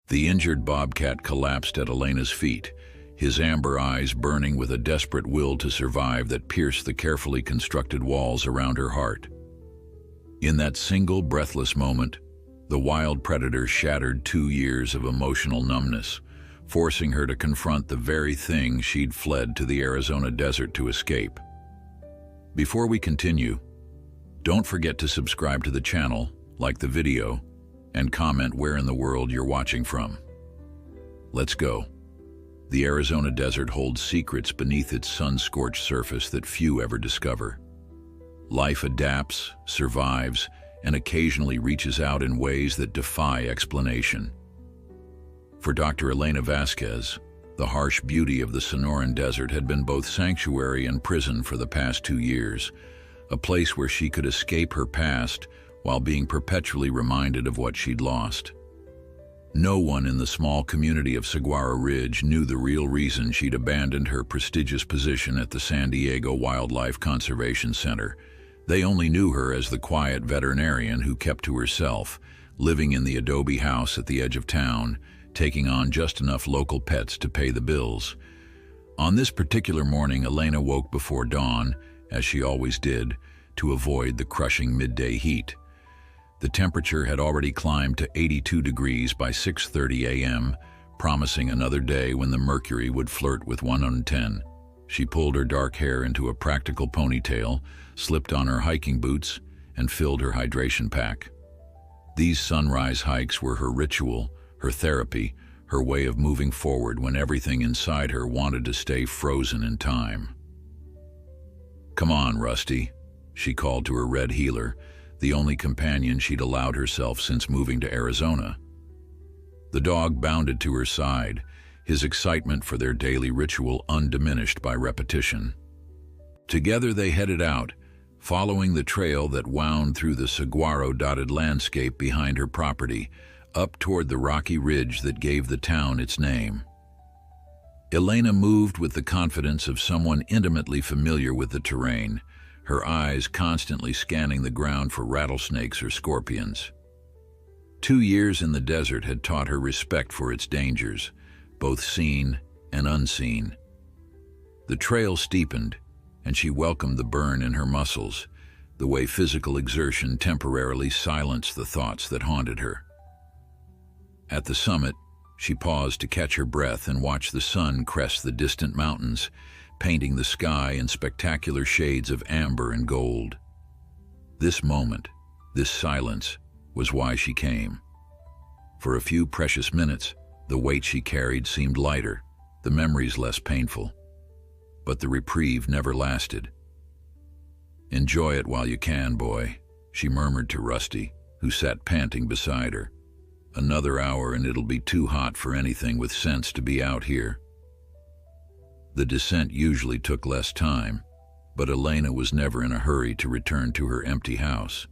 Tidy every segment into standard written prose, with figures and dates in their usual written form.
The injured bobcat collapsed at Elena's feet, his amber eyes burning with a desperate will to survive that pierced the carefully constructed walls around her heart. In that single breathless moment, the wild predator shattered 2 years of emotional numbness, forcing her to confront the very thing she'd fled to the Arizona desert to escape. Before we continue, don't forget to subscribe to the channel, like the video, and comment where in the world you're watching from. Let's go. The Arizona desert holds secrets beneath its sun-scorched surface that few ever discover. Life adapts, survives, and occasionally reaches out in ways that defy explanation. For Dr. Elena Vasquez, the harsh beauty of the Sonoran Desert had been both sanctuary and prison for the past 2 years, a place where she could escape her past while being perpetually reminded of what she'd lost. No one in the small community of Saguaro Ridge knew the real reason she'd abandoned her prestigious position at the San Diego Wildlife Conservation Center. They only knew her as the quiet veterinarian who kept to herself, living in the adobe house at the edge of town, taking on just enough local pets to pay the bills. On this particular morning, Elena woke before dawn, as she always did, to avoid the crushing midday heat. The temperature had already climbed to 82 degrees by 6:30 a.m., promising another day when the mercury would flirt with 110. She pulled her dark hair into a practical ponytail, slipped on her hiking boots, and filled her hydration pack. These sunrise hikes were her ritual, her therapy, her way of moving forward when everything inside her wanted to stay frozen in time. "Come on, Rusty," she called to her red heeler, the only companion she'd allowed herself since moving to Arizona. The dog bounded to her side, his excitement for their daily ritual undiminished by repetition. Together they headed out, following the trail that wound through the saguaro-dotted landscape behind her property, up toward the rocky ridge that gave the town its name. Elena moved with the confidence of someone intimately familiar with the terrain, her eyes constantly scanning the ground for rattlesnakes or scorpions. 2 years in the desert had taught her respect for its dangers, both seen and unseen. The trail steepened, and she welcomed the burn in her muscles, the way physical exertion temporarily silenced the thoughts that haunted her. At the summit, she paused to catch her breath and watch the sun crest the distant mountains, painting the sky in spectacular shades of amber and gold. This moment, this silence, was why she came. For a few precious minutes, the weight she carried seemed lighter, the memories less painful. But the reprieve never lasted. "Enjoy it while you can, boy," she murmured to Rusty, who sat panting beside her. "Another hour and it'll be too hot for anything with sense to be out here." The descent usually took less time, but Elena was never in a hurry to return to her empty house.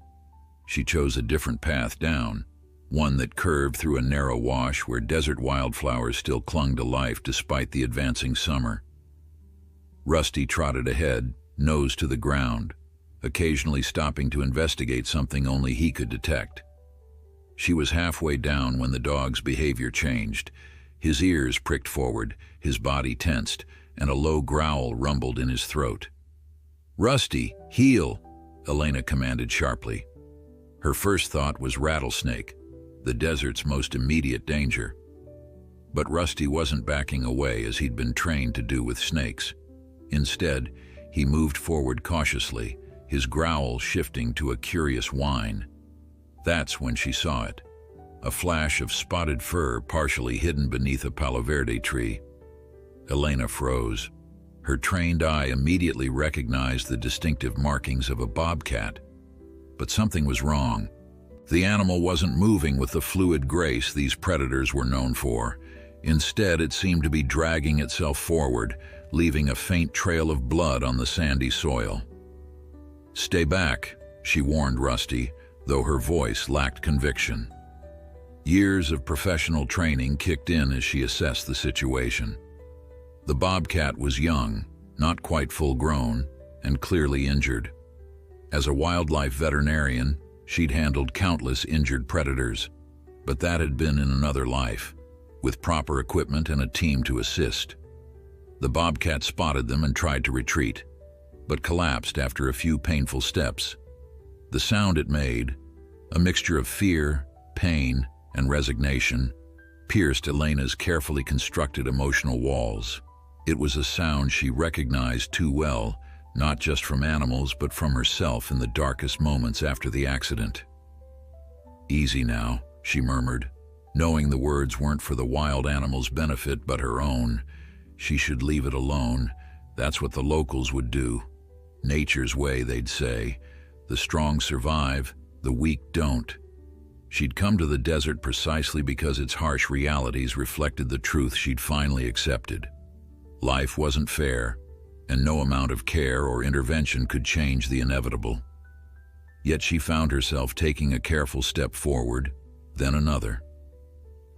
She chose a different path down, one that curved through a narrow wash where desert wildflowers still clung to life despite the advancing summer. Rusty trotted ahead, nose to the ground, occasionally stopping to investigate something only he could detect. She was halfway down when the dog's behavior changed. His ears pricked forward, his body tensed, and a low growl rumbled in his throat. "Rusty, heel!" Elena commanded sharply. Her first thought was rattlesnake, the desert's most immediate danger. But Rusty wasn't backing away as he'd been trained to do with snakes. Instead, he moved forward cautiously, his growl shifting to a curious whine. That's when she saw it, a flash of spotted fur partially hidden beneath a palo verde tree. Elena froze. Her trained eye immediately recognized the distinctive markings of a bobcat. But something was wrong. The animal wasn't moving with the fluid grace these predators were known for. Instead, it seemed to be dragging itself forward, leaving a faint trail of blood on the sandy soil. "Stay back," she warned Rusty, though her voice lacked conviction. Years of professional training kicked in as she assessed the situation. The bobcat was young, not quite full-grown, and clearly injured. As a wildlife veterinarian, she'd handled countless injured predators, but that had been in another life, with proper equipment and a team to assist. The Bobcat spotted them and tried to retreat, but collapsed after a few painful steps. The sound it made, a mixture of fear, pain, and resignation, pierced Elena's carefully constructed emotional walls. It was a sound she recognized too well, not just from animals but from herself in the darkest moments after the accident. "Easy now," she murmured, knowing the words weren't for the wild animal's benefit but her own. She should leave it alone. That's what the locals would do. Nature's way, they'd say. The strong survive, the weak don't. She'd come to the desert precisely because its harsh realities reflected the truth she'd finally accepted. Life wasn't fair, and no amount of care or intervention could change the inevitable. Yet she found herself taking a careful step forward, then another.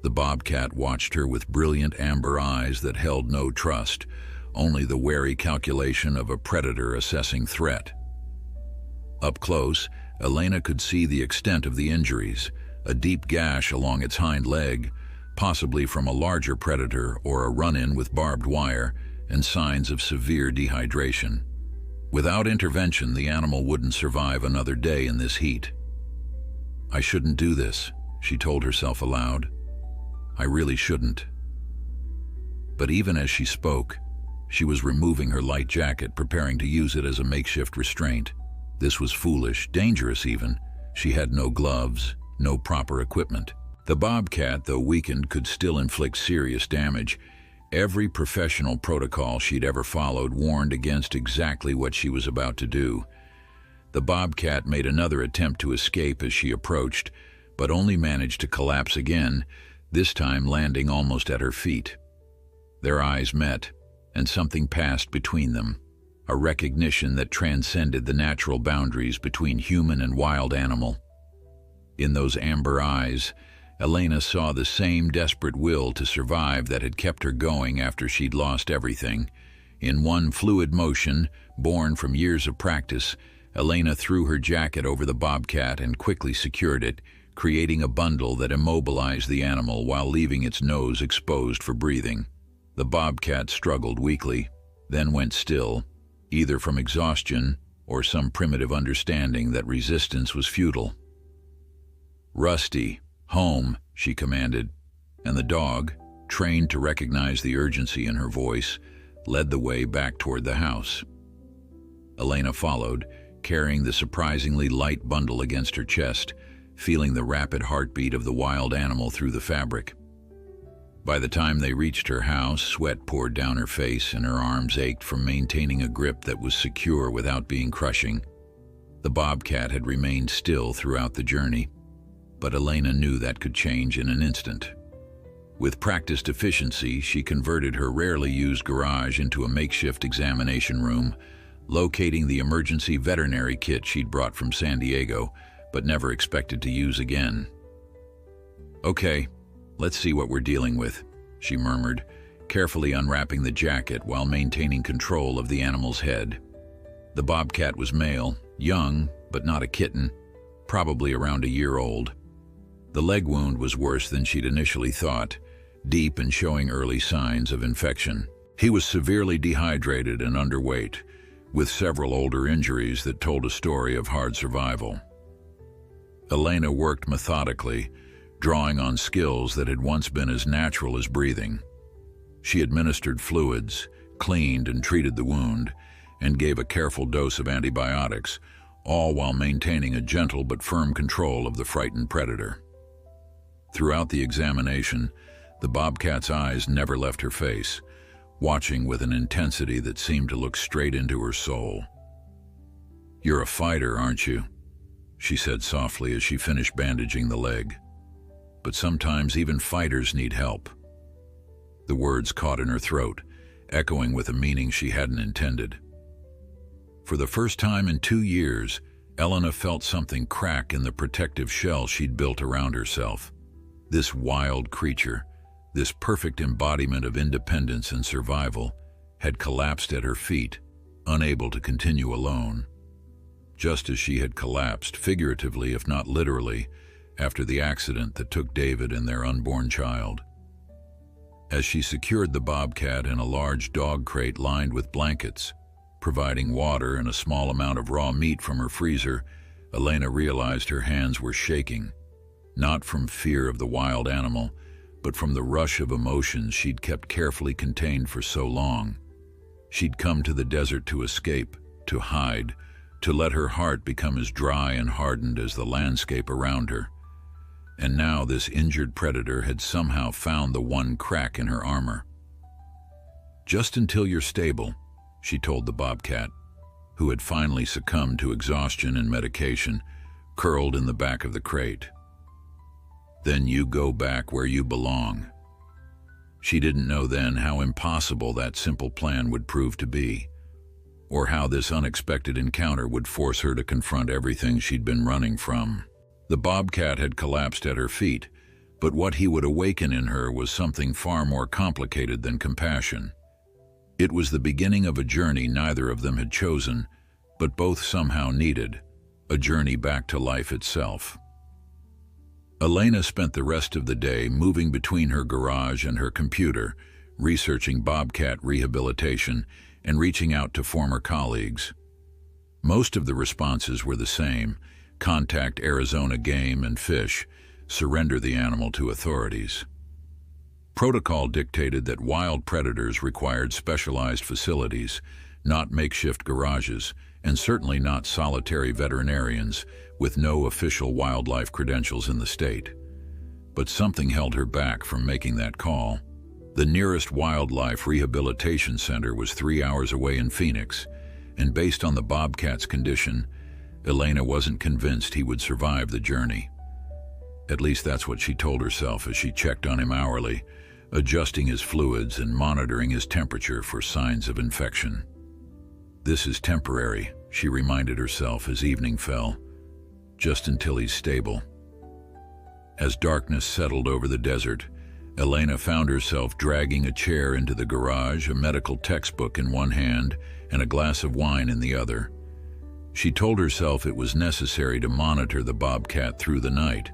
The Bobcat watched her with brilliant amber eyes that held no trust, only the wary calculation of a predator assessing threat. Up close, Elena could see the extent of the injuries, a deep gash along its hind leg, possibly from a larger predator or a run-in with barbed wire, and signs of severe dehydration. Without intervention, the animal wouldn't survive another day in this heat. "I shouldn't do this," she told herself aloud. "I really shouldn't." But even as she spoke, she was removing her light jacket, preparing to use it as a makeshift restraint. This was foolish, dangerous even. She had no gloves, no proper equipment. The Bobcat, though weakened, could still inflict serious damage. Every professional protocol she'd ever followed warned against exactly what she was about to do. The Bobcat made another attempt to escape as she approached, but only managed to collapse again, this time landing almost at her feet. Their eyes met, and something passed between them, a recognition that transcended the natural boundaries between human and wild animal. In those amber eyes, Elena saw the same desperate will to survive that had kept her going after she'd lost everything. In one fluid motion, born from years of practice, Elena threw her jacket over the Bobcat and quickly secured it, creating a bundle that immobilized the animal while leaving its nose exposed for breathing. The Bobcat struggled weakly, then went still, either from exhaustion or some primitive understanding that resistance was futile. "Rusty, home," she commanded, and the dog, trained to recognize the urgency in her voice, led the way back toward the house. Elena followed, carrying the surprisingly light bundle against her chest, feeling the rapid heartbeat of the wild animal through the fabric. By the time they reached her house, sweat poured down her face and her arms ached from maintaining a grip that was secure without being crushing. The Bobcat had remained still throughout the journey, but Elena knew that could change in an instant. With practiced efficiency, she converted her rarely used garage into a makeshift examination room, locating the emergency veterinary kit she'd brought from San Diego, but never expected to use again. "Okay, let's see what we're dealing with," she murmured, carefully unwrapping the jacket while maintaining control of the animal's head. The Bobcat was male, young, but not a kitten, probably around a year old. The leg wound was worse than she'd initially thought, deep and showing early signs of infection. He was severely dehydrated and underweight, with several older injuries that told a story of hard survival. Elena worked methodically, drawing on skills that had once been as natural as breathing. She administered fluids, cleaned and treated the wound, and gave a careful dose of antibiotics, all while maintaining a gentle but firm control of the frightened predator. Throughout the examination, the Bobcat's eyes never left her face, watching with an intensity that seemed to look straight into her soul. "You're a fighter, aren't you?" she said softly as she finished bandaging the leg. "But sometimes even fighters need help." The words caught in her throat, echoing with a meaning she hadn't intended. For the first time in 2 years, Elena felt something crack in the protective shell she'd built around herself. This wild creature, this perfect embodiment of independence and survival, had collapsed at her feet, unable to continue alone. Just as she had collapsed, figuratively if not literally, after the accident that took David and their unborn child. As she secured the Bobcat in a large dog crate lined with blankets, providing water and a small amount of raw meat from her freezer, Elena realized her hands were shaking, not from fear of the wild animal, but from the rush of emotions she'd kept carefully contained for so long. She'd come to the desert to escape, to hide, to let her heart become as dry and hardened as the landscape around her. And now this injured predator had somehow found the one crack in her armor. "Just until you're stable," she told the Bobcat, who had finally succumbed to exhaustion and medication, curled in the back of the crate. "Then you go back where you belong." She didn't know then how impossible that simple plan would prove to be, or how this unexpected encounter would force her to confront everything she'd been running from. The Bobcat had collapsed at her feet, but what he would awaken in her was something far more complicated than compassion. It was the beginning of a journey neither of them had chosen, but both somehow needed, a journey back to life itself. Elena spent the rest of the day moving between her garage and her computer, researching Bobcat rehabilitation and reaching out to former colleagues. Most of the responses were the same: contact Arizona Game and Fish, surrender the animal to authorities. Protocol dictated that wild predators required specialized facilities, not makeshift garages, and certainly not solitary veterinarians with no official wildlife credentials in the state. But something held her back from making that call. The nearest wildlife rehabilitation center was 3 hours away in Phoenix, and based on the Bobcat's condition, Elena wasn't convinced he would survive the journey. At least that's what she told herself as she checked on him hourly, adjusting his fluids and monitoring his temperature for signs of infection. "This is temporary," she reminded herself as evening fell, "just until he's stable." As darkness settled over the desert, Elena found herself dragging a chair into the garage, a medical textbook in one hand and a glass of wine in the other. She told herself it was necessary to monitor the Bobcat through the night,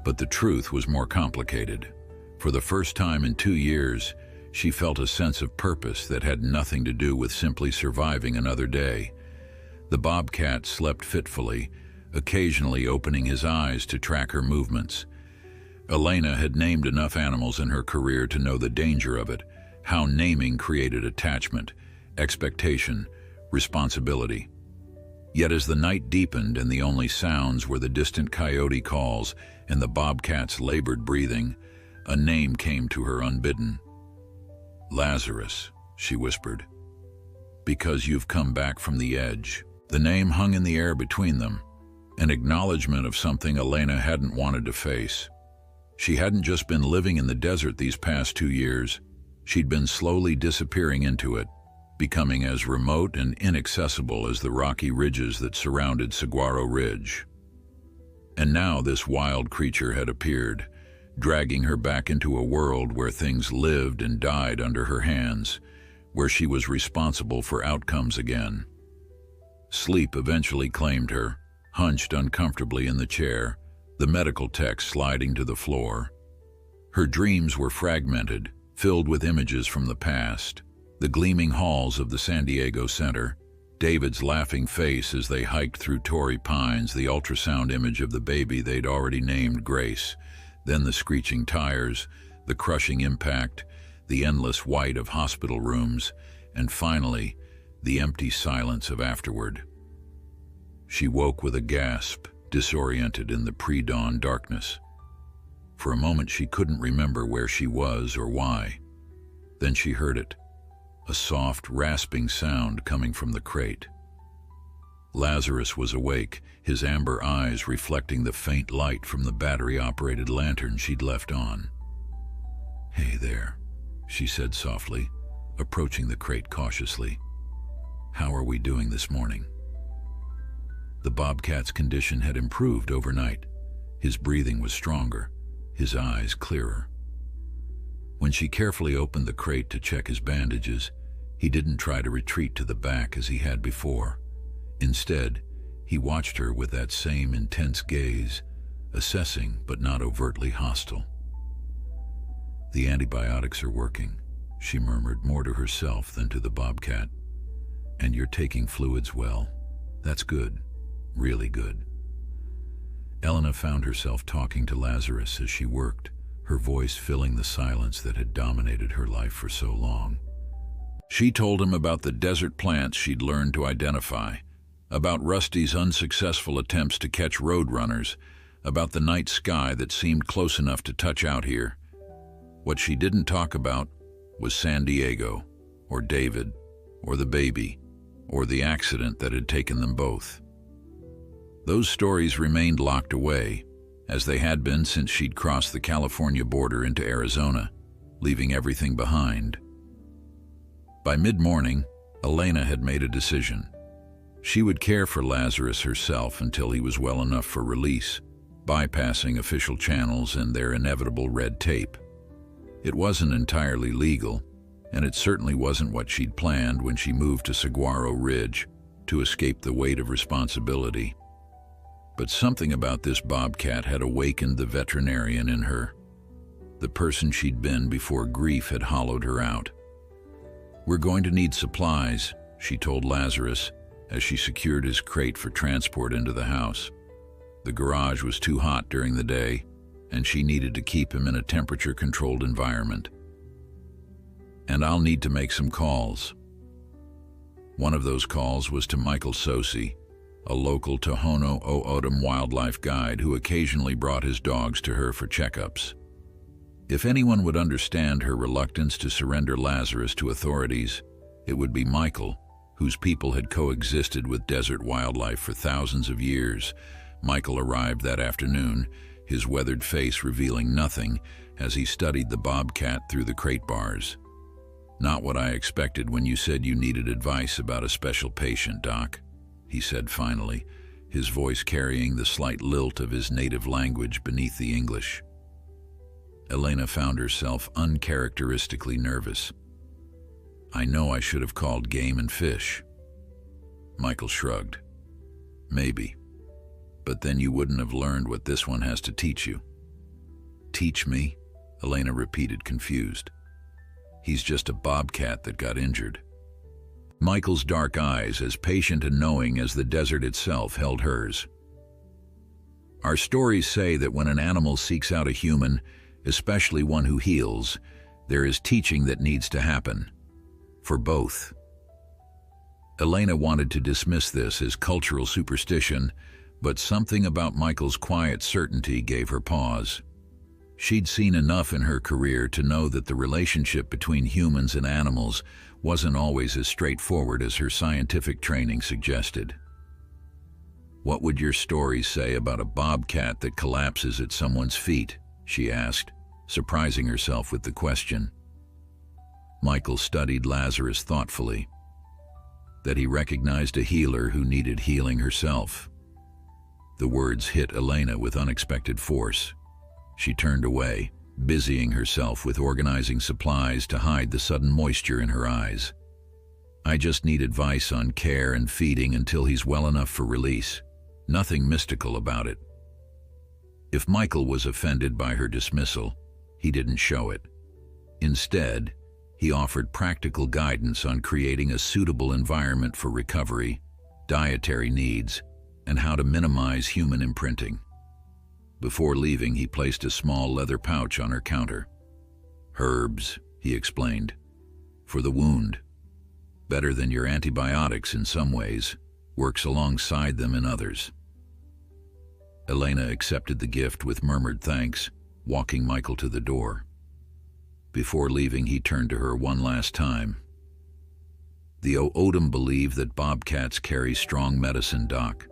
but the truth was more complicated. For the first time in 2 years, she felt a sense of purpose that had nothing to do with simply surviving another day. The Bobcat slept fitfully, occasionally opening his eyes to track her movements. Elena had named enough animals in her career to know the danger of it, how naming created attachment, expectation, responsibility. Yet as the night deepened and the only sounds were the distant coyote calls and the Bobcat's labored breathing, a name came to her unbidden. "Lazarus," she whispered. "Because you've come back from the edge." The name hung in the air between them, an acknowledgement of something Elena hadn't wanted to face. She hadn't just been living in the desert these past 2 years, she'd been slowly disappearing into it, becoming as remote and inaccessible as the rocky ridges that surrounded Saguaro Ridge. And now this wild creature had appeared, dragging her back into a world where things lived and died under her hands, where she was responsible for outcomes again. Sleep eventually claimed her, hunched uncomfortably in the chair, the medical text sliding to the floor. Her dreams were fragmented, filled with images from the past: the gleaming halls of the San Diego Center, David's laughing face as they hiked through Torrey Pines, the ultrasound image of the baby they'd already named Grace, then the screeching tires, the crushing impact, the endless white of hospital rooms, and finally, the empty silence of afterward. She woke with a gasp, disoriented in the pre-dawn darkness. For a moment she couldn't remember where she was or why. Then she heard it, a soft, rasping sound coming from the crate. Lazarus was awake, his amber eyes reflecting the faint light from the battery-operated lantern she'd left on. "Hey there," she said softly, approaching the crate cautiously. "How are we doing this morning?" The Bobcat's condition had improved overnight. His breathing was stronger, his eyes clearer. When she carefully opened the crate to check his bandages, he didn't try to retreat to the back as he had before. Instead, he watched her with that same intense gaze, assessing but not overtly hostile. The antibiotics are working, she murmured, more to herself than to the bobcat. And you're taking fluids well. That's good. Really good. Elena found herself talking to Lazarus as she worked, her voice filling the silence that had dominated her life for so long. She told him about the desert plants she'd learned to identify, about Rusty's unsuccessful attempts to catch roadrunners, about the night sky that seemed close enough to touch out here. What she didn't talk about was San Diego, or David, or the baby, or the accident that had taken them both. Those stories remained locked away, as they had been since she'd crossed the California border into Arizona, leaving everything behind. By mid-morning, Elena had made a decision. She would care for Lazarus herself until he was well enough for release, bypassing official channels and their inevitable red tape. It wasn't entirely legal, and it certainly wasn't what she'd planned when she moved to Saguaro Ridge to escape the weight of responsibility. But something about this bobcat had awakened the veterinarian in her, the person she'd been before grief had hollowed her out. "We're going to need supplies," she told Lazarus as she secured his crate for transport into the house. The garage was too hot during the day, and she needed to keep him in a temperature-controlled environment. "And I'll need to make some calls." One of those calls was to Michael Sosi, a local Tohono O'odham wildlife guide who occasionally brought his dogs to her for checkups. If anyone would understand her reluctance to surrender Lazarus to authorities, it would be Michael, whose people had coexisted with desert wildlife for thousands of years. Michael arrived that afternoon, his weathered face revealing nothing as he studied the bobcat through the crate bars. "Not what I expected when you said you needed advice about a special patient, Doc," he said finally, his voice carrying the slight lilt of his native language beneath the English. Elena found herself uncharacteristically nervous. "I know I should have called Game and Fish." Michael shrugged. "Maybe. But then you wouldn't have learned what this one has to teach you." "Teach me?" Elena repeated, confused. "He's just a bobcat that got injured." Michael's dark eyes, as patient and knowing as the desert itself, held hers. "Our stories say that when an animal seeks out a human, especially one who heals, there is teaching that needs to happen. For both." Elena wanted to dismiss this as cultural superstition, but something about Michael's quiet certainty gave her pause. She'd seen enough in her career to know that the relationship between humans and animals wasn't always as straightforward as her scientific training suggested. "What would your stories say about a bobcat that collapses at someone's feet?" she asked, surprising herself with the question. Michael studied Lazarus thoughtfully. "That he recognized a healer who needed healing herself." The words hit Elena with unexpected force. She turned away, busying herself with organizing supplies to hide the sudden moisture in her eyes. "I just need advice on care and feeding until he's well enough for release. Nothing mystical about it." If Michael was offended by her dismissal, he didn't show it. Instead, he offered practical guidance on creating a suitable environment for recovery, dietary needs, and how to minimize human imprinting. Before leaving, he placed a small leather pouch on her counter. "Herbs," he explained, "for the wound. Better than your antibiotics in some ways, works alongside them in others." Elena accepted the gift with murmured thanks, walking Michael to the door. Before leaving, he turned to her one last time. "The O'odham believe that bobcats carry strong medicine, Doc.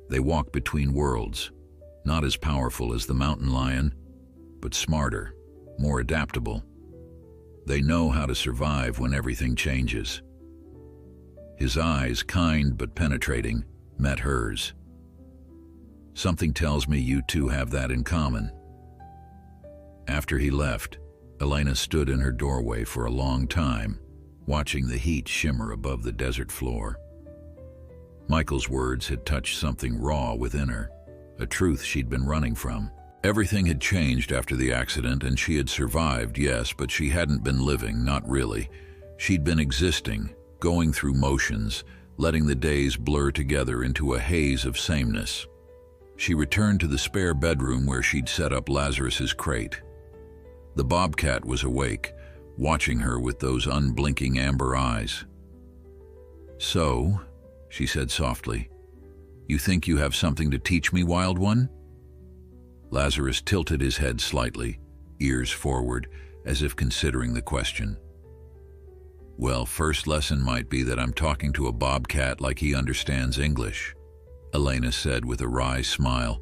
They walk between worlds, not as powerful as the mountain lion, but smarter, more adaptable. They know how to survive when everything changes." His eyes, kind but penetrating, met hers. "Something tells me you two have that in common." After he left, Elena stood in her doorway for a long time, watching the heat shimmer above the desert floor. Michael's words had touched something raw within her, a truth she'd been running from. Everything had changed after the accident, and she had survived, yes, but she hadn't been living, not really. She'd been existing, going through motions, letting the days blur together into a haze of sameness. She returned to the spare bedroom where she'd set up Lazarus's crate. The Bobcat was awake, watching her with those unblinking amber eyes. "So," she said softly, "you think you have something to teach me, wild one?" Lazarus tilted his head slightly, ears forward, as if considering the question. "Well, first lesson might be that I'm talking to a bobcat like he understands English," Elena said with a wry smile,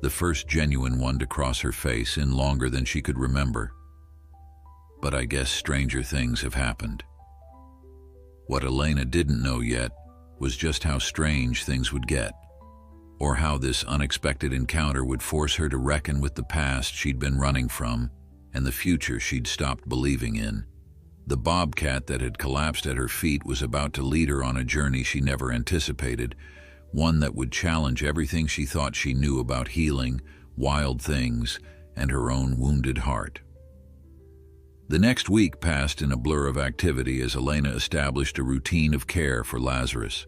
the first genuine one to cross her face in longer than she could remember. "But I guess stranger things have happened." What Elena didn't know yet was just how strange things would get, or how this unexpected encounter would force her to reckon with the past she'd been running from and the future she'd stopped believing in. The bobcat that had collapsed at her feet was about to lead her on a journey she never anticipated, one that would challenge everything she thought she knew about healing, wild things, and her own wounded heart. The next week passed in a blur of activity as Elena established a routine of care for Lazarus.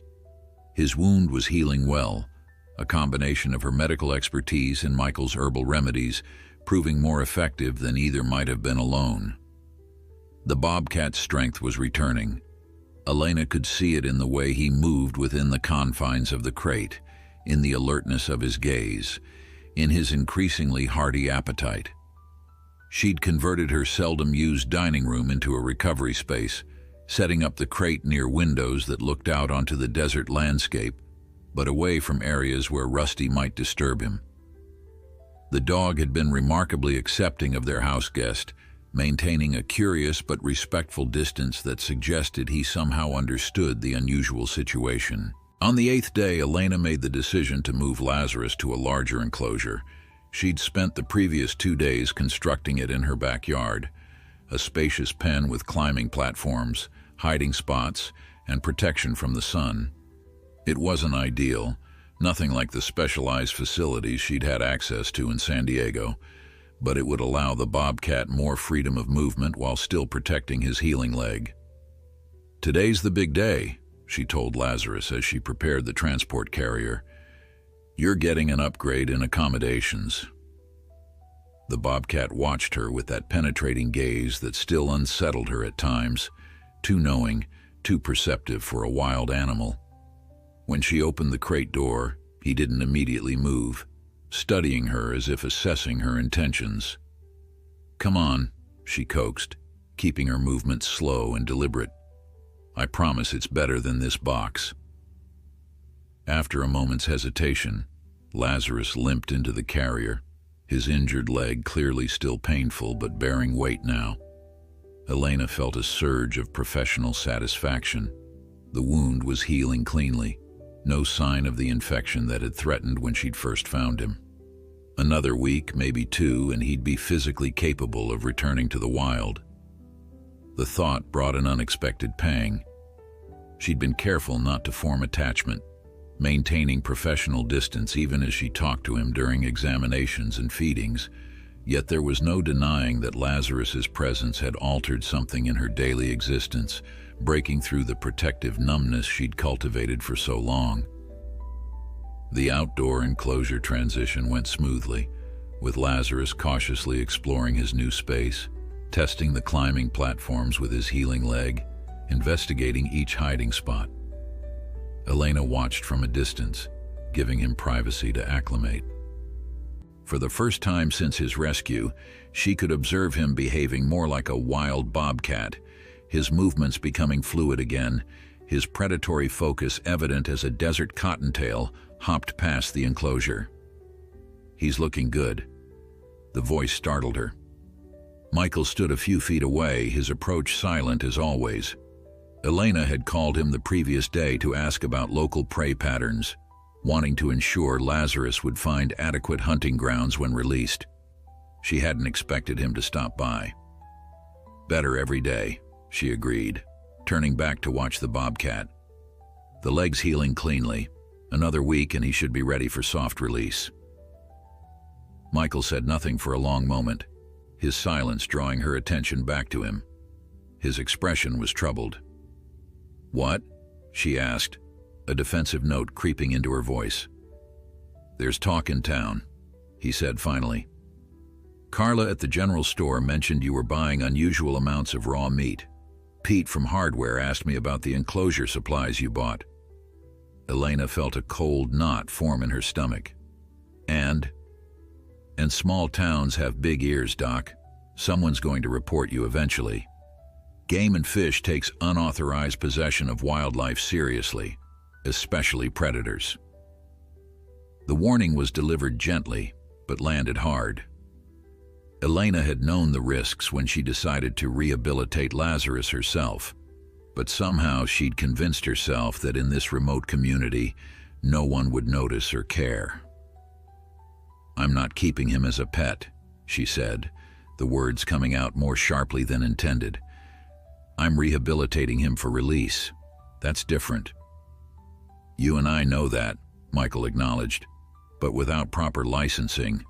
His wound was healing well, a combination of her medical expertise and Michael's herbal remedies proving more effective than either might have been alone. The bobcat's strength was returning. Elena could see it in the way he moved within the confines of the crate, in the alertness of his gaze, in his increasingly hearty appetite. She'd converted her seldom-used dining room into a recovery space, setting up the crate near windows that looked out onto the desert landscape, but away from areas where Rusty might disturb him. The dog had been remarkably accepting of their house guest, maintaining a curious but respectful distance that suggested he somehow understood the unusual situation. On the 8th day, Elena made the decision to move Lazarus to a larger enclosure. She'd spent the previous 2 days constructing it in her backyard, a spacious pen with climbing platforms, hiding spots, and protection from the sun. It wasn't ideal, nothing like the specialized facilities she'd had access to in San Diego, but it would allow the bobcat more freedom of movement while still protecting his healing leg. "Today's the big day," she told Lazarus as she prepared the transport carrier. "You're getting an upgrade in accommodations." The bobcat watched her with that penetrating gaze that still unsettled her at times, too knowing, too perceptive for a wild animal. When she opened the crate door, he didn't immediately move, studying her as if assessing her intentions. "Come on," she coaxed, keeping her movements slow and deliberate. "I promise it's better than this box." After a moment's hesitation, Lazarus limped into the carrier, his injured leg clearly still painful but bearing weight now. Elena felt a surge of professional satisfaction. The wound was healing cleanly, no sign of the infection that had threatened when she'd first found him. Another week, maybe 2, and he'd be physically capable of returning to the wild. The thought brought an unexpected pang. She'd been careful not to form attachment, maintaining professional distance even as she talked to him during examinations and feedings, yet there was no denying that Lazarus's presence had altered something in her daily existence, breaking through the protective numbness she'd cultivated for so long. The outdoor enclosure transition went smoothly, with Lazarus cautiously exploring his new space, testing the climbing platforms with his healing leg, investigating each hiding spot. Elena watched from a distance, giving him privacy to acclimate. For the first time since his rescue, she could observe him behaving more like a wild bobcat, his movements becoming fluid again, his predatory focus evident as a desert cottontail hopped past the enclosure. "He's looking good." The voice startled her. Michael stood a few feet away, his approach silent as always. Elena had called him the previous day to ask about local prey patterns, wanting to ensure Lazarus would find adequate hunting grounds when released. She hadn't expected him to stop by. "Better every day," she agreed, turning back to watch the bobcat. "The leg's healing cleanly. Another week and he should be ready for soft release." Michael said nothing for a long moment, his silence drawing her attention back to him. His expression was troubled. "What?" she asked, a defensive note creeping into her voice. "There's talk in town," he said finally. "Carla at the general store mentioned you were buying unusual amounts of raw meat. Pete from Hardware asked me about the enclosure supplies you bought." Elena felt a cold knot form in her stomach. And small towns have big ears, Doc. Someone's going to report you eventually. Game and Fish takes unauthorized possession of wildlife seriously, especially predators. The warning was delivered gently, but landed hard. Elena had known the risks when she decided to rehabilitate Lazarus herself, but somehow she'd convinced herself that in this remote community, no one would notice or care. "I'm not keeping him as a pet," she said, the words coming out more sharply than intended. "I'm rehabilitating him for release. That's different." "You and I know that," Michael acknowledged, but without proper licensing,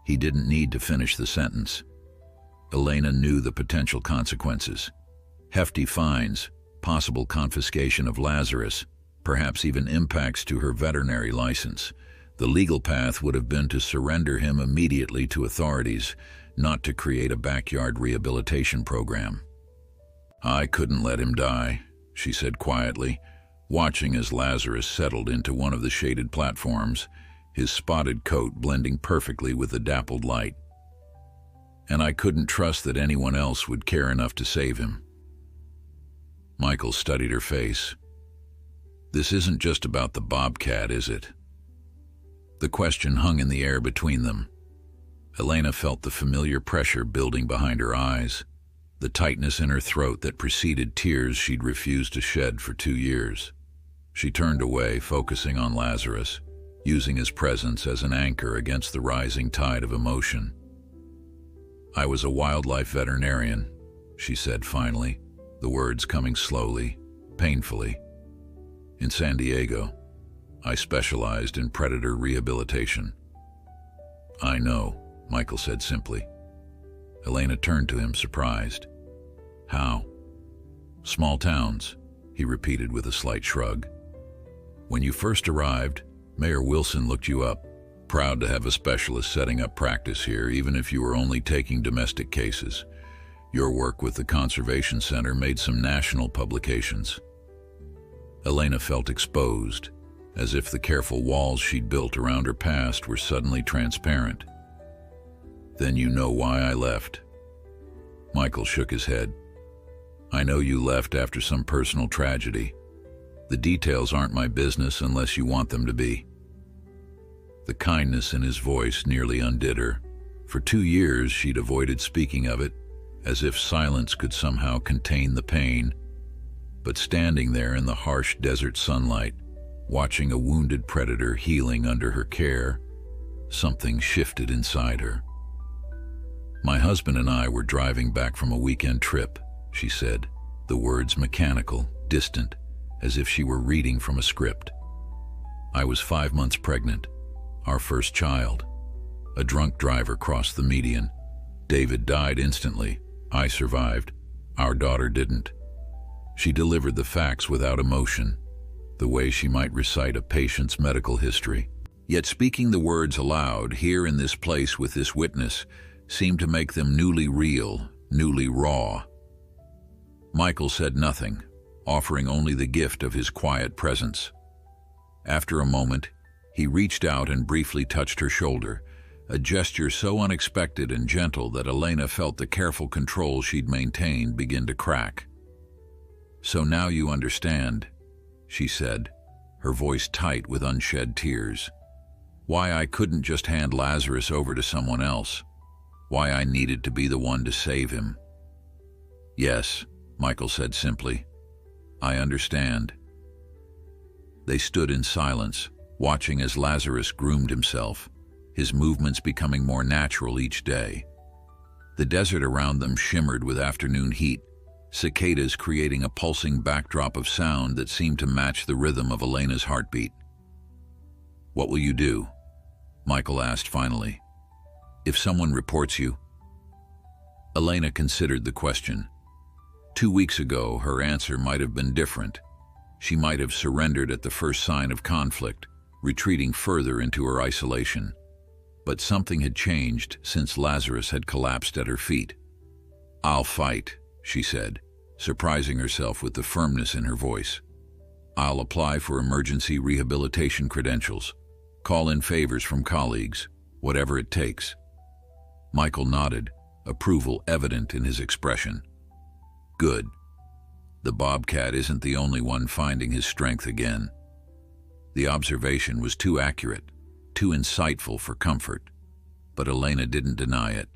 he didn't need to finish the sentence. Elena knew the potential consequences. Hefty fines, possible confiscation of Lazarus, perhaps even impacts to her veterinary license. The legal path would have been to surrender him immediately to authorities, not to create a backyard rehabilitation program. "I couldn't let him die," she said quietly, watching as Lazarus settled into one of the shaded platforms, his spotted coat blending perfectly with the dappled light. "And I couldn't trust that anyone else would care enough to save him." Michael studied her face. "This isn't just about the Bobcat, is it?" The question hung in the air between them. Elena felt the familiar pressure building behind her eyes, the tightness in her throat that preceded tears she'd refused to shed for 2 years. She turned away, focusing on Lazarus, using his presence as an anchor against the rising tide of emotion. "I was a wildlife veterinarian," she said finally, the words coming slowly, painfully. "In San Diego. I specialized in predator rehabilitation." "I know," Michael said simply. Elena turned to him, surprised. "How?" "Small towns," he repeated with a slight shrug. "When you first arrived, Mayor Wilson looked you up, proud to have a specialist setting up practice here, even if you were only taking domestic cases. Your work with the Conservation Center made some national publications." Elena felt exposed, as if the careful walls she'd built around her past were suddenly transparent. "Then you know why I left." Michael shook his head. "I know you left after some personal tragedy. The details aren't my business unless you want them to be." The kindness in his voice nearly undid her. For 2 years she'd avoided speaking of it, as if silence could somehow contain the pain. But standing there in the harsh desert sunlight, watching a wounded predator healing under her care, something shifted inside her. "My husband and I were driving back from a weekend trip," she said, the words mechanical, distant, as if she were reading from a script. "I was 5 months pregnant, our first child. A drunk driver crossed the median. David died instantly. I survived. Our daughter didn't." She delivered the facts without emotion, the way she might recite a patient's medical history. Yet speaking the words aloud, here in this place with this witness, seemed to make them newly real, newly raw. Michael said nothing, offering only the gift of his quiet presence. After a moment, he reached out and briefly touched her shoulder, a gesture so unexpected and gentle that Elena felt the careful control she'd maintained begin to crack. "So now you understand," she said, her voice tight with unshed tears. "Why I couldn't just hand Lazarus over to someone else. Why I needed to be the one to save him." "Yes," Michael said simply. "I understand." They stood in silence, watching as Lazarus groomed himself, his movements becoming more natural each day. The desert around them shimmered with afternoon heat, cicadas creating a pulsing backdrop of sound that seemed to match the rhythm of Elena's heartbeat. "What will you do?" Michael asked finally. If someone reports you? Elena considered the question. 2 weeks ago, her answer might have been different. She might have surrendered at the first sign of conflict, retreating further into her isolation. But something had changed since Lazarus had collapsed at her feet. "I'll fight," she said, surprising herself with the firmness in her voice. "I'll apply for emergency rehabilitation credentials, call in favors from colleagues, whatever it takes." Michael nodded, approval evident in his expression. "Good. The Bobcat isn't the only one finding his strength again." The observation was too accurate, too insightful for comfort, but Elena didn't deny it.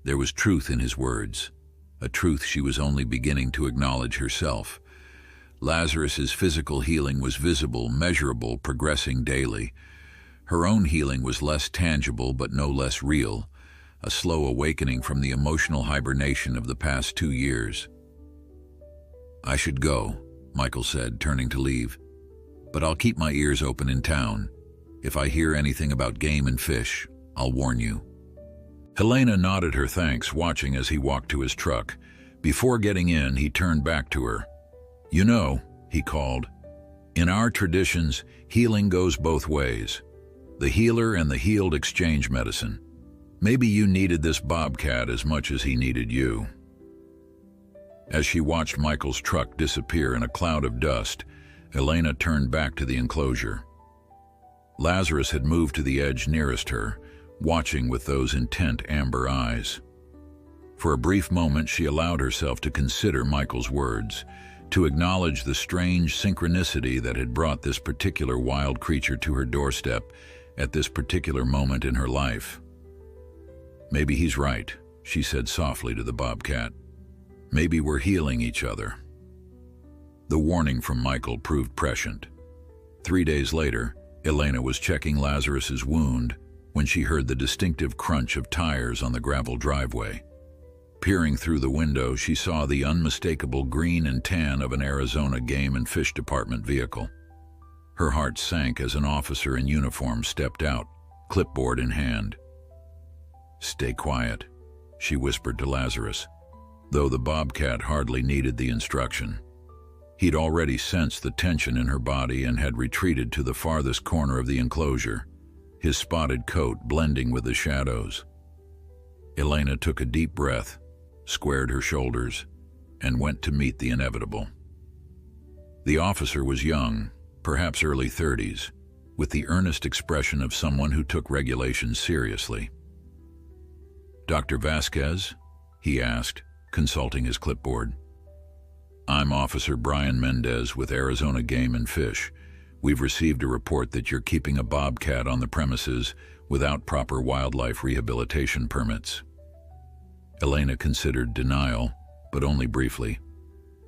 There was truth in his words, a truth she was only beginning to acknowledge herself. Lazarus's physical healing was visible, measurable, progressing daily. Her own healing was less tangible but no less real, a slow awakening from the emotional hibernation of the past 2 years. "I should go," Michael said, turning to leave. "But I'll keep my ears open in town. If I hear anything about game and fish, I'll warn you." Helena nodded her thanks, watching as he walked to his truck. Before getting in, he turned back to her. "You know," he called, "in our traditions, healing goes both ways. The healer and the healed exchange medicine. Maybe you needed this Bobcat as much as he needed you." As she watched Michael's truck disappear in a cloud of dust, Elena turned back to the enclosure. Lazarus had moved to the edge nearest her, watching with those intent amber eyes. For a brief moment, she allowed herself to consider Michael's words, to acknowledge the strange synchronicity that had brought this particular wild creature to her doorstep at this particular moment in her life. "Maybe he's right," she said softly to the Bobcat. "Maybe we're healing each other." The warning from Michael proved prescient. 3 days later, Elena was checking Lazarus's wound when she heard the distinctive crunch of tires on the gravel driveway. Peering through the window, she saw the unmistakable green and tan of an Arizona Game and Fish Department vehicle. Her heart sank as an officer in uniform stepped out, clipboard in hand. "Stay quiet," she whispered to Lazarus, though the Bobcat hardly needed the instruction. He'd already sensed the tension in her body and had retreated to the farthest corner of the enclosure, his spotted coat blending with the shadows. Elena took a deep breath, squared her shoulders, and went to meet the inevitable. The officer was young, perhaps early 30s, with the earnest expression of someone who took regulations seriously. "Dr. Vasquez?" he asked, consulting his clipboard. "I'm Officer Brian Mendez with Arizona Game and Fish. We've received a report that you're keeping a Bobcat on the premises without proper wildlife rehabilitation permits." Elena considered denial, but only briefly.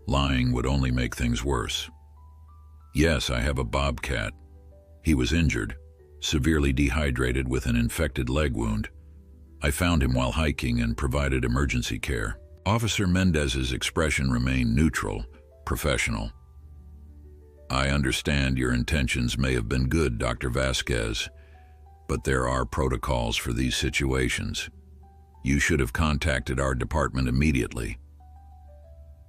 Lying would only make things worse. "Yes, I have a Bobcat. He was injured, severely dehydrated with an infected leg wound. I found him while hiking and provided emergency care." Officer Mendez's expression remained neutral, professional. "I understand your intentions may have been good, Dr. Vasquez, but there are protocols for these situations. You should have contacted our department immediately."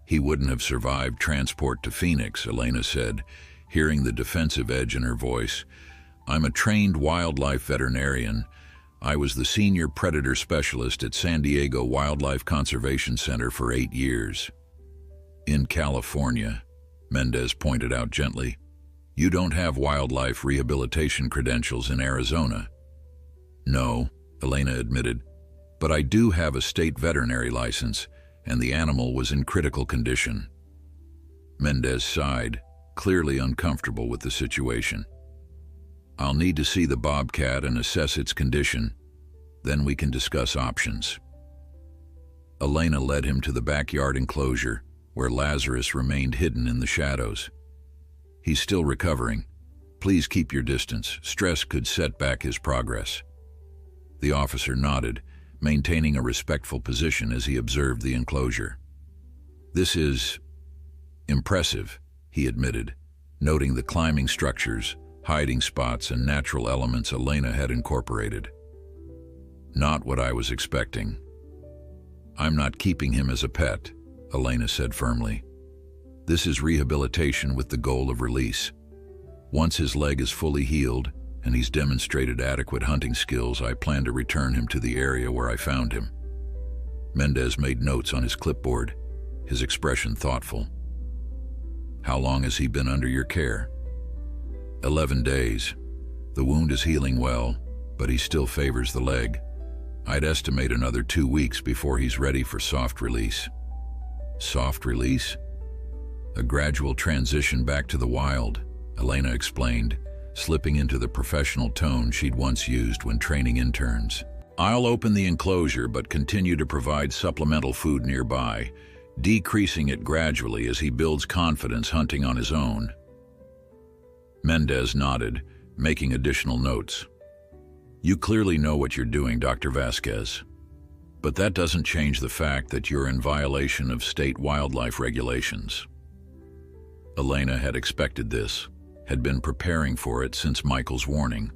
"He wouldn't have survived transport to Phoenix," Elena said, hearing the defensive edge in her voice. "I'm a trained wildlife veterinarian. I was the senior predator specialist at San Diego Wildlife Conservation Center for 8 years. In California," Mendez pointed out gently, "you don't have wildlife rehabilitation credentials in Arizona." "No," Elena admitted, "but I do have a state veterinary license, and the animal was in critical condition." Mendez sighed, clearly uncomfortable with the situation. "I'll need to see the Bobcat and assess its condition. Then we can discuss options." Elena led him to the backyard enclosure, where Lazarus remained hidden in the shadows. "He's still recovering. Please keep your distance. Stress could set back his progress." The officer nodded, maintaining a respectful position as he observed the enclosure. "This is impressive," he admitted, noting the climbing structures, hiding spots, and natural elements Elena had incorporated. Not what I was expecting. I'm not keeping him as a pet, Elena said firmly. This is rehabilitation with the goal of release. Once his leg is fully healed and he's demonstrated adequate hunting skills, I plan to return him to the area where I found him. Mendez made notes on his clipboard, his expression thoughtful. How long has he been under your care? 11 days. The wound is healing well, but he still favors the leg. I'd estimate another 2 weeks before he's ready for soft release. Soft release? A gradual transition back to the wild, Elena explained, slipping into the professional tone she'd once used when training interns. I'll open the enclosure but continue to provide supplemental food nearby, decreasing it gradually as he builds confidence hunting on his own. Mendez nodded, making additional notes. You clearly know what you're doing, Dr. Vasquez. But that doesn't change the fact that you're in violation of state wildlife regulations. Elena had expected this, had been preparing for it since Michael's warning.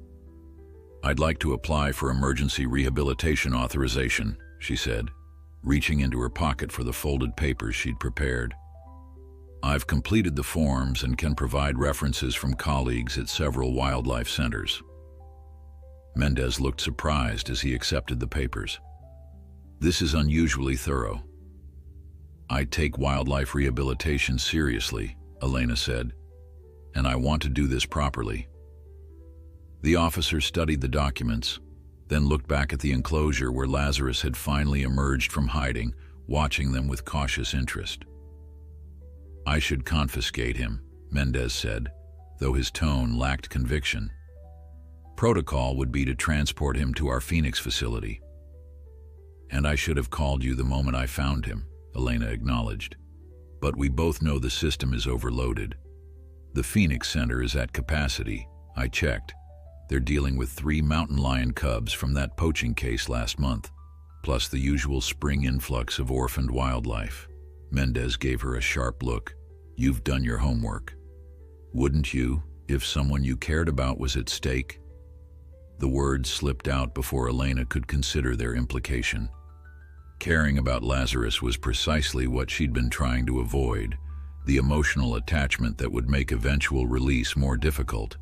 I'd like to apply for emergency rehabilitation authorization, she said, reaching into her pocket for the folded papers she'd prepared. I've completed the forms and can provide references from colleagues at several wildlife centers. Mendez looked surprised as he accepted the papers. This is unusually thorough. I take wildlife rehabilitation seriously, Elena said, and I want to do this properly. The officer studied the documents, then looked back at the enclosure where Lazarus had finally emerged from hiding, watching them with cautious interest. I should confiscate him, Mendez said, though his tone lacked conviction. Protocol would be to transport him to our Phoenix facility. And I should have called you the moment I found him, Elena acknowledged. But we both know the system is overloaded. The Phoenix Center is at capacity. I checked. They're dealing with 3 mountain lion cubs from that poaching case last month, plus the usual spring influx of orphaned wildlife. Mendez gave her a sharp look. You've done your homework. Wouldn't you, if someone you cared about was at stake? The words slipped out before Elena could consider their implication. Caring about Lazarus was precisely what she'd been trying to avoid, the emotional attachment that would make eventual release more difficult.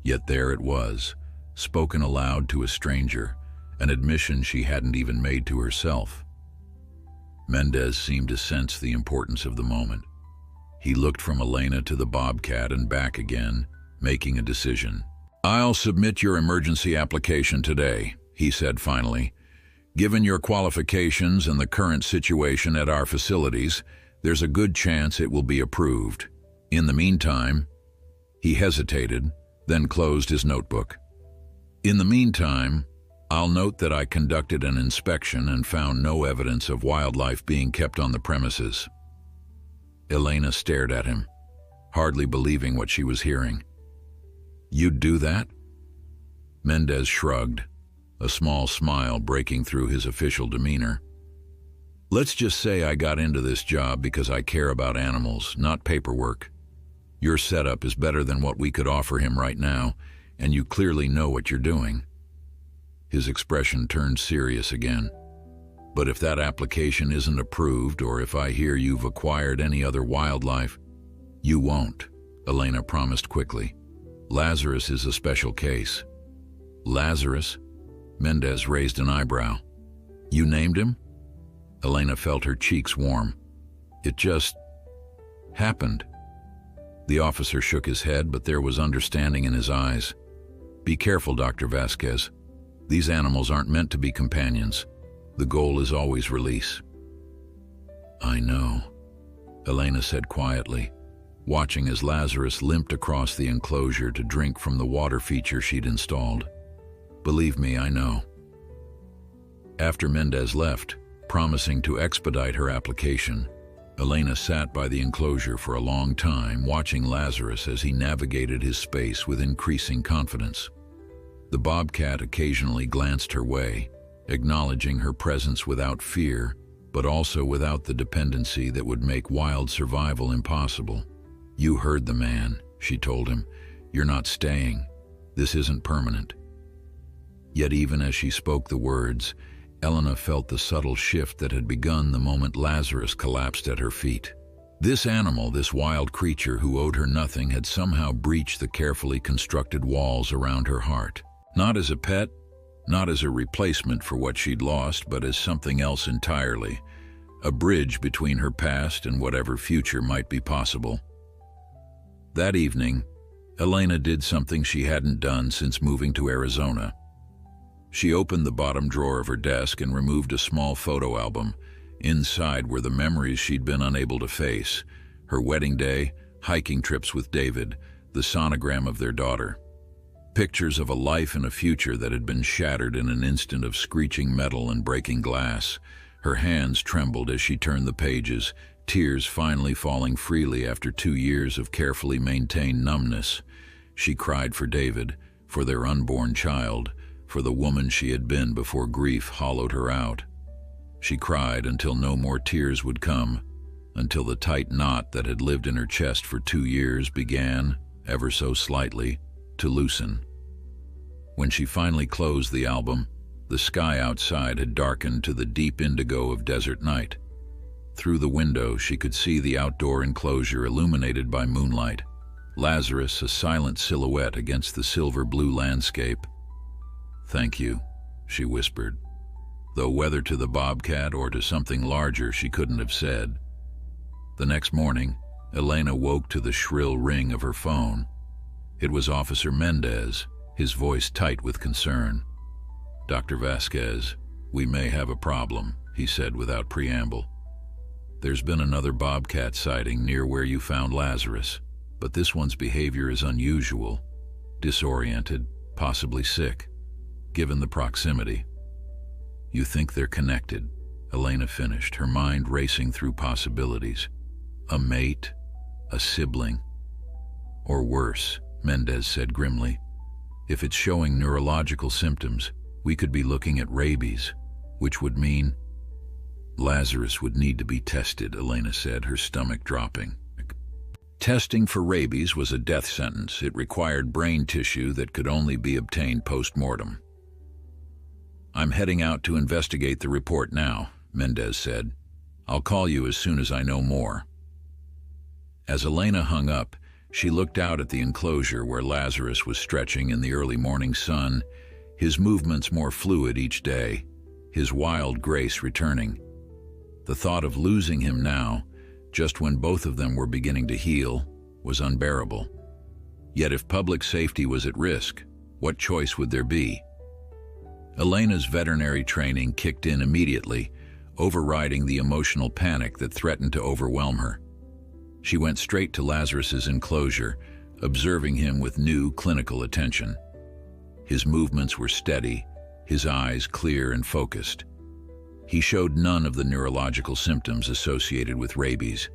Yet there it was, spoken aloud to a stranger, an admission she hadn't even made to herself. Mendez seemed to sense the importance of the moment. He looked from Elena to the Bobcat and back again, making a decision. I'll submit your emergency application today, he said finally. Given your qualifications and the current situation at our facilities, there's a good chance it will be approved. In the meantime, he hesitated, then closed his notebook. In the meantime, I'll note that I conducted an inspection and found no evidence of wildlife being kept on the premises. Elena stared at him, hardly believing what she was hearing. You'd do that? Mendez shrugged, a small smile breaking through his official demeanor. Let's just say I got into this job because I care about animals, not paperwork. Your setup is better than what we could offer him right now, and you clearly know what you're doing. His expression turned serious again. But if that application isn't approved, or if I hear you've acquired any other wildlife, you won't, Elena promised quickly. Lazarus is a special case. Lazarus? Mendez raised an eyebrow. You named him? Elena felt her cheeks warm. It just happened. The officer shook his head, but there was understanding in his eyes. Be careful, Dr. Vasquez. These animals aren't meant to be companions. The goal is always release. I know, Elena said quietly, watching as Lazarus limped across the enclosure to drink from the water feature she'd installed. Believe me, I know. After Mendez left, promising to expedite her application, Elena sat by the enclosure for a long time, watching Lazarus as he navigated his space with increasing confidence. The Bobcat occasionally glanced her way, acknowledging her presence without fear, but also without the dependency that would make wild survival impossible. You heard the man, she told him. You're not staying. This isn't permanent. Yet even as she spoke the words, Elena felt the subtle shift that had begun the moment Lazarus collapsed at her feet. This animal, this wild creature who owed her nothing, had somehow breached the carefully constructed walls around her heart. Not as a pet, not as a replacement for what she'd lost, but as something else entirely. A bridge between her past and whatever future might be possible. That evening, Elena did something she hadn't done since moving to Arizona. She opened the bottom drawer of her desk and removed a small photo album. Inside were the memories she'd been unable to face: her wedding day, hiking trips with David, the sonogram of their daughter. Pictures of a life and a future that had been shattered in an instant of screeching metal and breaking glass. Her hands trembled as she turned the pages, tears finally falling freely after 2 years of carefully maintained numbness. She cried for David, for their unborn child, for the woman she had been before grief hollowed her out. She cried until no more tears would come, until the tight knot that had lived in her chest for 2 years began, ever so slightly, to loosen. When she finally closed the album, the sky outside had darkened to the deep indigo of desert night. Through the window, she could see the outdoor enclosure illuminated by moonlight. Lazarus, a silent silhouette against the silver-blue landscape. "Thank you," she whispered, though whether to the Bobcat or to something larger she couldn't have said. The next morning, Elena woke to the shrill ring of her phone. It was Officer Mendez, his voice tight with concern. "Dr. Vasquez, we may have a problem," he said without preamble. "There's been another Bobcat sighting near where you found Lazarus, but this one's behavior is unusual, disoriented, possibly sick, given the proximity." "You think they're connected?" Elena finished, her mind racing through possibilities. "A mate? A sibling? Or worse," Mendez said grimly. "If it's showing neurological symptoms, we could be looking at rabies, which would mean—" "Lazarus would need to be tested," Elena said, her stomach dropping. Testing for rabies was a death sentence. It required brain tissue that could only be obtained post-mortem. "I'm heading out to investigate the report now," Mendez said. "I'll call you as soon as I know more." As Elena hung up, she looked out at the enclosure where Lazarus was stretching in the early morning sun, his movements more fluid each day, his wild grace returning. The thought of losing him now, just when both of them were beginning to heal, was unbearable. Yet if public safety was at risk, what choice would there be? Elena's veterinary training kicked in immediately, overriding the emotional panic that threatened to overwhelm her. She went straight to Lazarus's enclosure, observing him with new clinical attention. His movements were steady, his eyes clear and focused. He showed none of the neurological symptoms associated with rabies: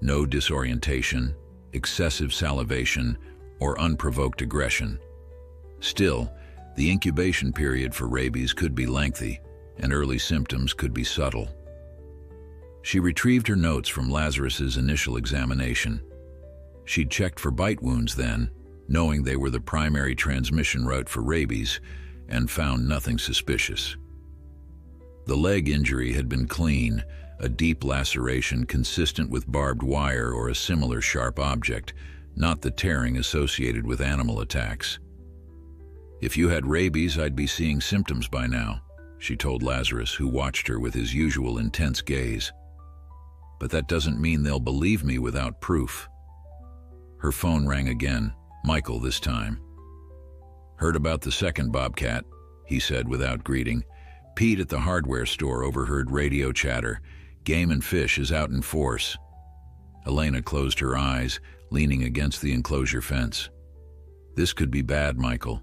no disorientation, excessive salivation, or unprovoked aggression. Still, the incubation period for rabies could be lengthy, and early symptoms could be subtle. She retrieved her notes from Lazarus's initial examination. She'd checked for bite wounds then, knowing they were the primary transmission route for rabies, and found nothing suspicious. The leg injury had been clean, a deep laceration consistent with barbed wire or a similar sharp object, not the tearing associated with animal attacks. "If you had rabies, I'd be seeing symptoms by now," she told Lazarus, who watched her with his usual intense gaze. "But that doesn't mean they'll believe me without proof." Her phone rang again, Michael this time. "Heard about the second Bobcat," he said without greeting. "Pete at the hardware store overheard radio chatter. Game and Fish is out in force." Elena closed her eyes, leaning against the enclosure fence. "This could be bad, Michael.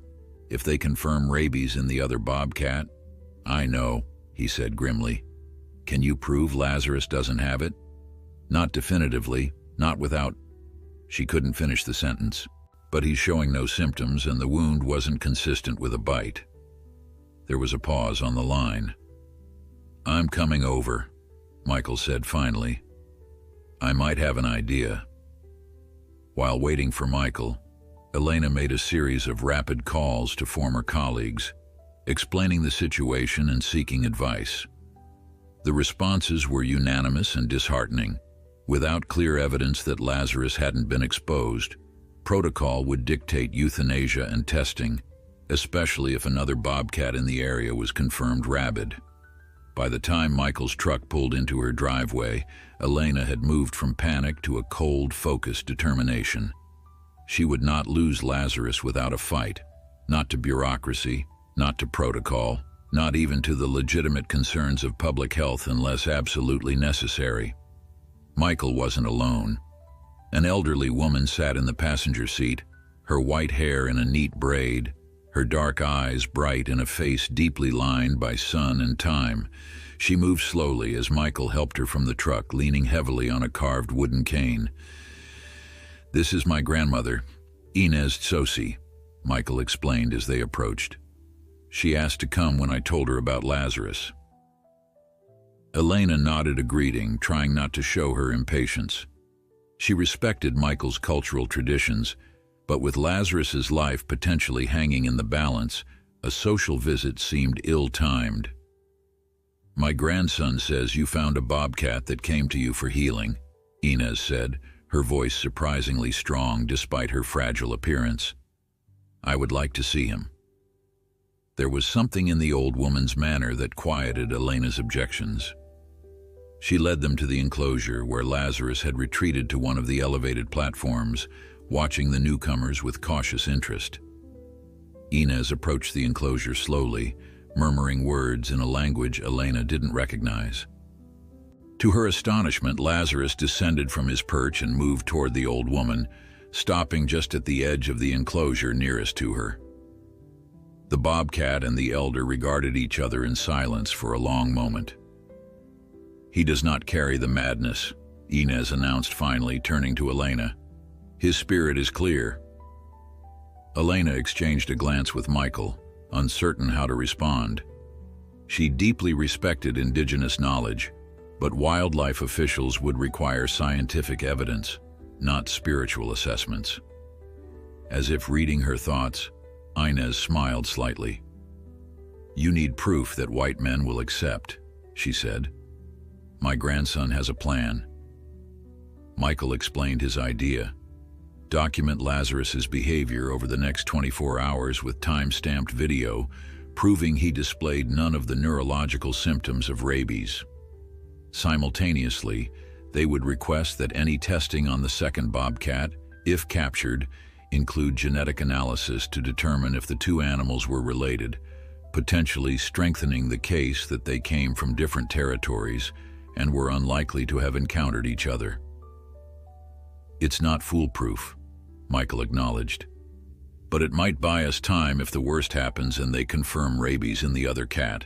If they confirm rabies in the other Bobcat—" "I know," he said grimly. "Can you prove Lazarus doesn't have it?" "Not definitively, not without—" She couldn't finish the sentence. "But he's showing no symptoms, and the wound wasn't consistent with a bite." There was a pause on the line. "I'm coming over," Michael said finally. "I might have an idea." While waiting for Michael, Elena made a series of rapid calls to former colleagues. explaining the situation and seeking advice. The responses were unanimous and disheartening. Without clear evidence that Lazarus hadn't been exposed, protocol would dictate euthanasia and testing, especially if another bobcat in the area was confirmed rabid. By the time Michael's truck pulled into her driveway, Elena had moved from panic to a cold, focused determination. She would not lose Lazarus without a fight, not to bureaucracy, not to protocol, not even to the legitimate concerns of public health unless absolutely necessary. Michael wasn't alone. An elderly woman sat in the passenger seat, her white hair in a neat braid, her dark eyes bright in a face deeply lined by sun and time. She moved slowly as Michael helped her from the truck, leaning heavily on a carved wooden cane. "This is my grandmother, Inez Tsosi," Michael explained as they approached. "She asked to come when I told her about Lazarus." Elena nodded a greeting, trying not to show her impatience. She respected Michael's cultural traditions, but with Lazarus's life potentially hanging in the balance, a social visit seemed ill-timed. "My grandson says you found a bobcat that came to you for healing," Inez said, her voice surprisingly strong despite her fragile appearance. "I would like to see him." There was something in the old woman's manner that quieted Elena's objections. She led them to the enclosure where Lazarus had retreated to one of the elevated platforms, watching the newcomers with cautious interest. Inez approached the enclosure slowly, murmuring words in a language Elena didn't recognize. To her astonishment, Lazarus descended from his perch and moved toward the old woman, stopping just at the edge of the enclosure nearest to her. The bobcat and the elder regarded each other in silence for a long moment. "He does not carry the madness," Inez announced finally, turning to Elena. "His spirit is clear." Elena exchanged a glance with Michael, uncertain how to respond. She deeply respected indigenous knowledge, but wildlife officials would require scientific evidence, not spiritual assessments. As if reading her thoughts, Inez smiled slightly. "You need proof that white men will accept," she said. "My grandson has a plan." Michael explained his idea. Document Lazarus's behavior over the next 24 hours with time-stamped video, proving he displayed none of the neurological symptoms of rabies. Simultaneously, they would request that any testing on the second bobcat, if captured, include genetic analysis to determine if the two animals were related, potentially strengthening the case that they came from different territories and were unlikely to have encountered each other. "It's not foolproof," Michael acknowledged, "but it might buy us time if the worst happens and they confirm rabies in the other cat."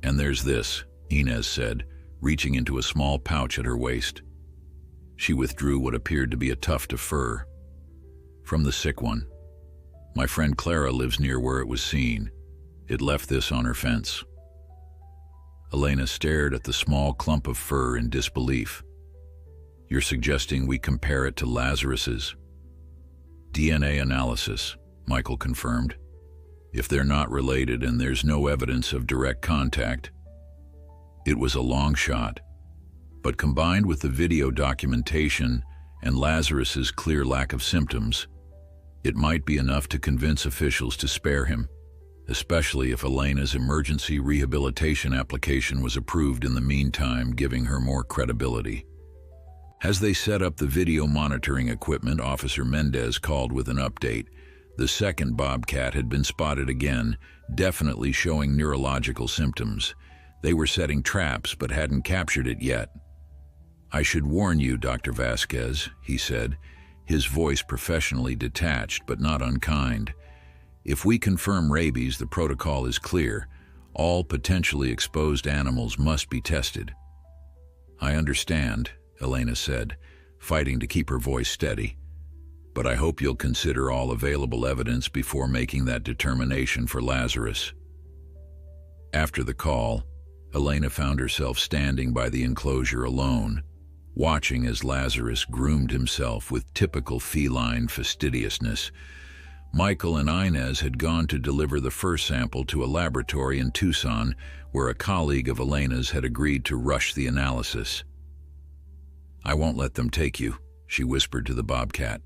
"And there's this," Inez said, reaching into a small pouch at her waist. She withdrew what appeared to be a tuft of fur. "From the sick one. My friend Clara lives near where it was seen. It left this on her fence." Elena stared at the small clump of fur in disbelief. "You're suggesting we compare it to Lazarus's?" "DNA analysis," Michael confirmed. "If they're not related and there's no evidence of direct contact." It was a long shot, but combined with the video documentation and Lazarus's clear lack of symptoms, it might be enough to convince officials to spare him, especially if Elena's emergency rehabilitation application was approved in the meantime, giving her more credibility. As they set up the video monitoring equipment, Officer Mendez called with an update. The second bobcat had been spotted again, definitely showing neurological symptoms. They were setting traps but hadn't captured it yet. "I should warn you, Dr. Vasquez," he said, his voice professionally detached but not unkind. "If we confirm rabies, the protocol is clear. All potentially exposed animals must be tested." "I understand," Elena said, fighting to keep her voice steady. "But I hope you'll consider all available evidence before making that determination for Lazarus." After the call, Elena found herself standing by the enclosure alone, watching as Lazarus groomed himself with typical feline fastidiousness. Michael and Inez had gone to deliver the first sample to a laboratory in Tucson where a colleague of Elena's had agreed to rush the analysis. "I won't let them take you," she whispered to the Bobcat.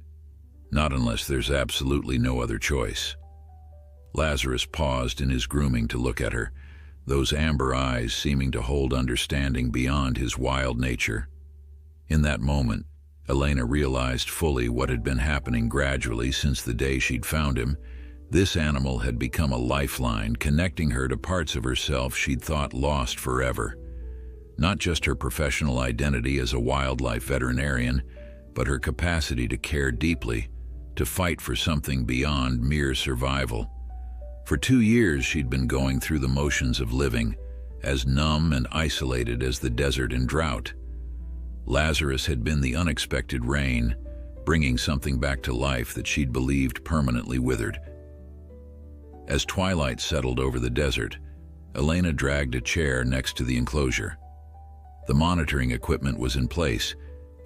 "Not unless there's absolutely no other choice." Lazarus paused in his grooming to look at her, those amber eyes seeming to hold understanding beyond his wild nature. In that moment, Elena realized fully what had been happening gradually since the day she'd found him. This animal had become a lifeline, connecting her to parts of herself she'd thought lost forever. Not just her professional identity as a wildlife veterinarian, but her capacity to care deeply, to fight for something beyond mere survival. For 2 years she'd been going through the motions of living, as numb and isolated as the desert in drought. Lazarus had been the unexpected rain, bringing something back to life that she'd believed permanently withered. As twilight settled over the desert, Elena dragged a chair next to the enclosure. The monitoring equipment was in place,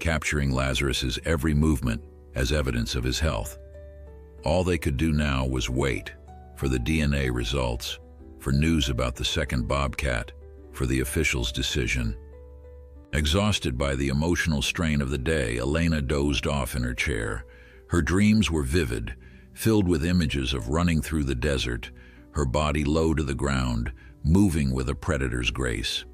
capturing Lazarus's every movement as evidence of his health. All they could do now was wait for the DNA results, for news about the second Bobcat, for the official's decision. Exhausted by the emotional strain of the day, Elena dozed off in her chair. Her dreams were vivid, filled with images of running through the desert, her body low to the ground, moving with a predator's grace.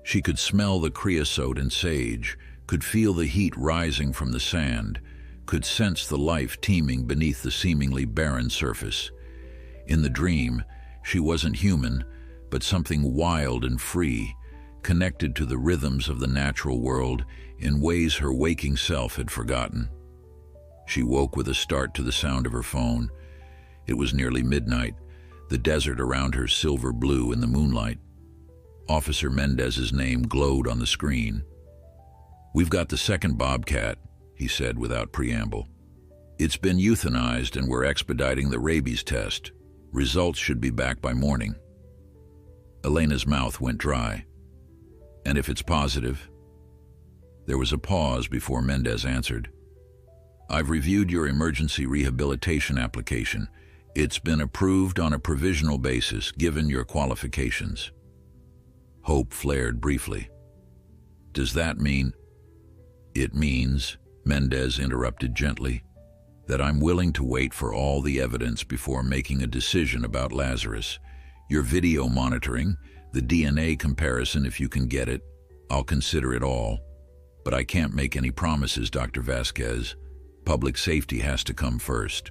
She could smell the creosote and sage, could feel the heat rising from the sand, could sense the life teeming beneath the seemingly barren surface. In the dream, she wasn't human, but something wild and free, connected to the rhythms of the natural world in ways her waking self had forgotten. She woke with a start to the sound of her phone. It was nearly midnight, the desert around her silver blue in the moonlight. Officer Mendez's name glowed on the screen. "We've got the second Bobcat," he said without preamble. "It's been euthanized and we're expediting the rabies test. Results should be back by morning." Elena's mouth went dry. "And if it's positive?" There was a pause before Mendez answered. "I've reviewed your emergency rehabilitation application. It's been approved on a provisional basis, given your qualifications." Hope flared briefly. "Does that mean—" "It means," Mendez interrupted gently, "that I'm willing to wait for all the evidence before making a decision about Lazarus. Your video monitoring, the DNA comparison if you can get it, I'll consider it all. But I can't make any promises, Dr. Vasquez. Public safety has to come first."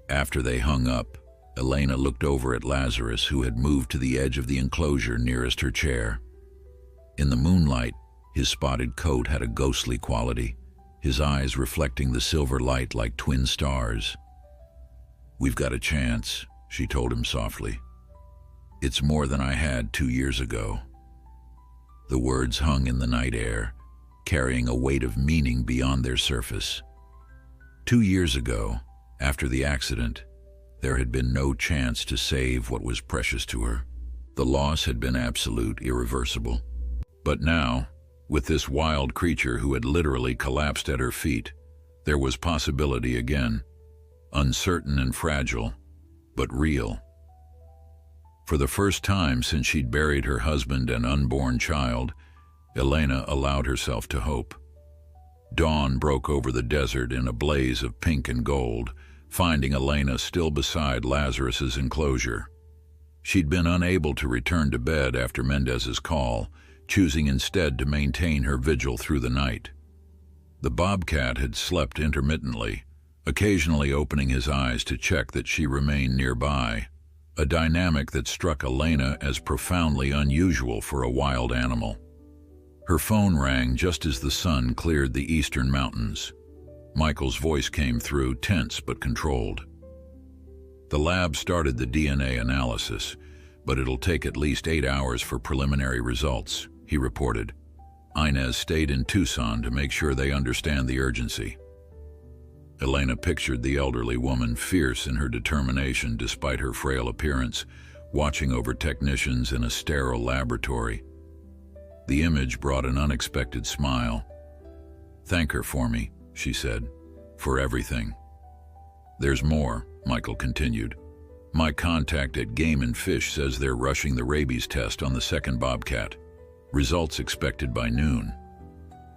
After they hung up, Elena looked over at Lazarus, who had moved to the edge of the enclosure nearest her chair. In the moonlight, his spotted coat had a ghostly quality, his eyes reflecting the silver light like twin stars. "We've got a chance," she told him softly. "It's more than I had 2 years ago." The words hung in the night air, carrying a weight of meaning beyond their surface. 2 years ago, after the accident, there had been no chance to save what was precious to her. The loss had been absolute, irreversible. But now, with this wild creature who had literally collapsed at her feet, there was possibility again. Uncertain and fragile, but real. For the first time since she'd buried her husband and unborn child, Elena allowed herself to hope. Dawn broke over the desert in a blaze of pink and gold, finding Elena still beside Lazarus's enclosure. She'd been unable to return to bed after Mendez's call, choosing instead to maintain her vigil through the night. The Bobcat had slept intermittently, occasionally opening his eyes to check that she remained nearby, a dynamic that struck Elena as profoundly unusual for a wild animal. Her phone rang just as the sun cleared the eastern mountains. Michael's voice came through, tense but controlled. "The lab started the DNA analysis, but it'll take at least 8 hours for preliminary results," he reported. "Inez stayed in Tucson to make sure they understand the urgency." Elena pictured the elderly woman, fierce in her determination despite her frail appearance, watching over technicians in a sterile laboratory. The image brought an unexpected smile. "Thank her for me," she said, "for everything." There's more, Michael continued. My contact at Game & Fish says they're rushing the rabies test on the second Bobcat. Results expected by noon.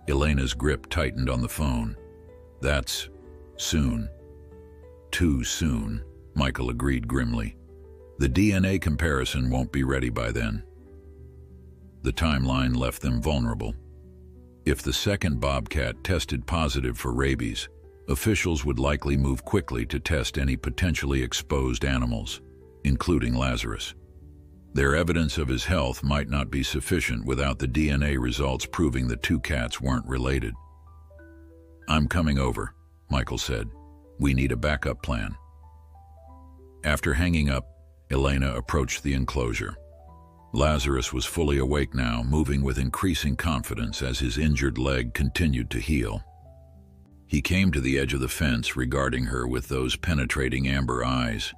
Elena's grip tightened on the phone. That's soon. Too soon, Michael agreed grimly. The DNA comparison won't be ready by then. The timeline left them vulnerable. If the second Bobcat tested positive for rabies, officials would likely move quickly to test any potentially exposed animals, including Lazarus. Their evidence of his health might not be sufficient without the DNA results proving the two cats weren't related. I'm coming over, Michael said. We need a backup plan. After hanging up, Elena approached the enclosure. Lazarus was fully awake now, moving with increasing confidence as his injured leg continued to heal. He came to the edge of the fence, regarding her with those penetrating amber eyes.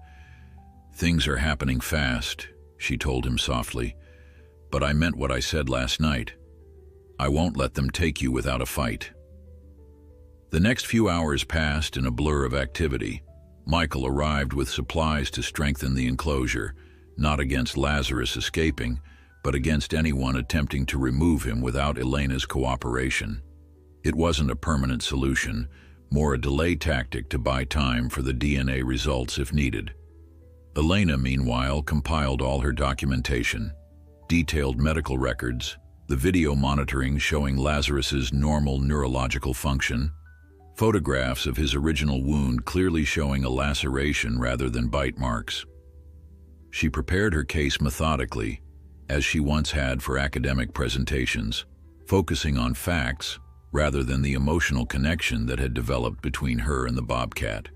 Things are happening fast, she told him softly, but I meant what I said last night. I won't let them take you without a fight. The next few hours passed in a blur of activity. Michael arrived with supplies to strengthen the enclosure, not against Lazarus escaping, but against anyone attempting to remove him without Elena's cooperation. It wasn't a permanent solution, more a delay tactic to buy time for the DNA results if needed. Elena, meanwhile, compiled all her documentation, detailed medical records, the video monitoring showing Lazarus's normal neurological function, photographs of his original wound clearly showing a laceration rather than bite marks. She prepared her case methodically, as she once had for academic presentations, focusing on facts rather than the emotional connection that had developed between her and the Bobcat.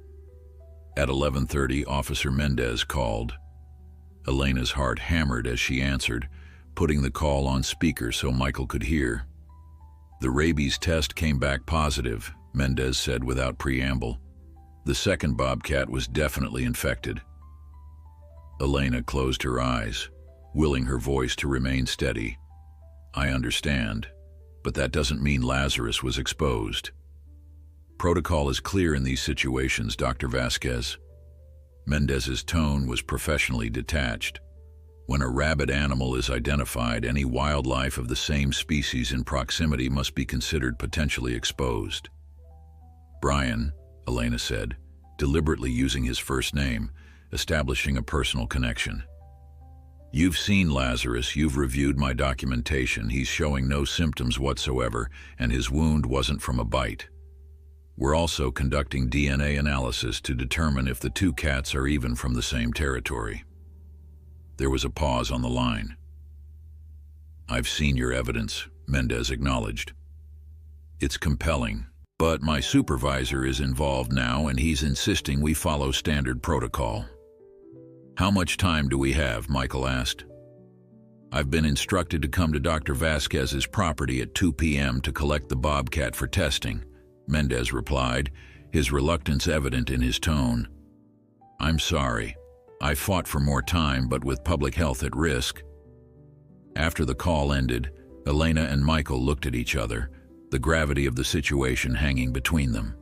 At 11:30, Officer Mendez called. Elena's heart hammered as she answered, putting the call on speaker so Michael could hear. The rabies test came back positive, Mendez said without preamble. The second Bobcat was definitely infected. Elena closed her eyes, willing her voice to remain steady. I understand, but that doesn't mean Lazarus was exposed. Protocol is clear in these situations, Dr. Vasquez. Mendez's tone was professionally detached. When a rabid animal is identified, any wildlife of the same species in proximity must be considered potentially exposed. Brian, Elena said, deliberately using his first name, establishing a personal connection. You've seen Lazarus, you've reviewed my documentation. He's showing no symptoms whatsoever, and his wound wasn't from a bite. We're also conducting DNA analysis to determine if the two cats are even from the same territory. There was a pause on the line. I've seen your evidence, Mendez acknowledged. It's compelling, but my supervisor is involved now and he's insisting we follow standard protocol. How much time do we have? Michael asked. I've been instructed to come to Dr. Vasquez's property at 2 p.m. to collect the Bobcat for testing, Mendez replied, his reluctance evident in his tone. I'm sorry. I fought for more time, but with public health at risk. After the call ended, Elena and Michael looked at each other, the gravity of the situation hanging between them.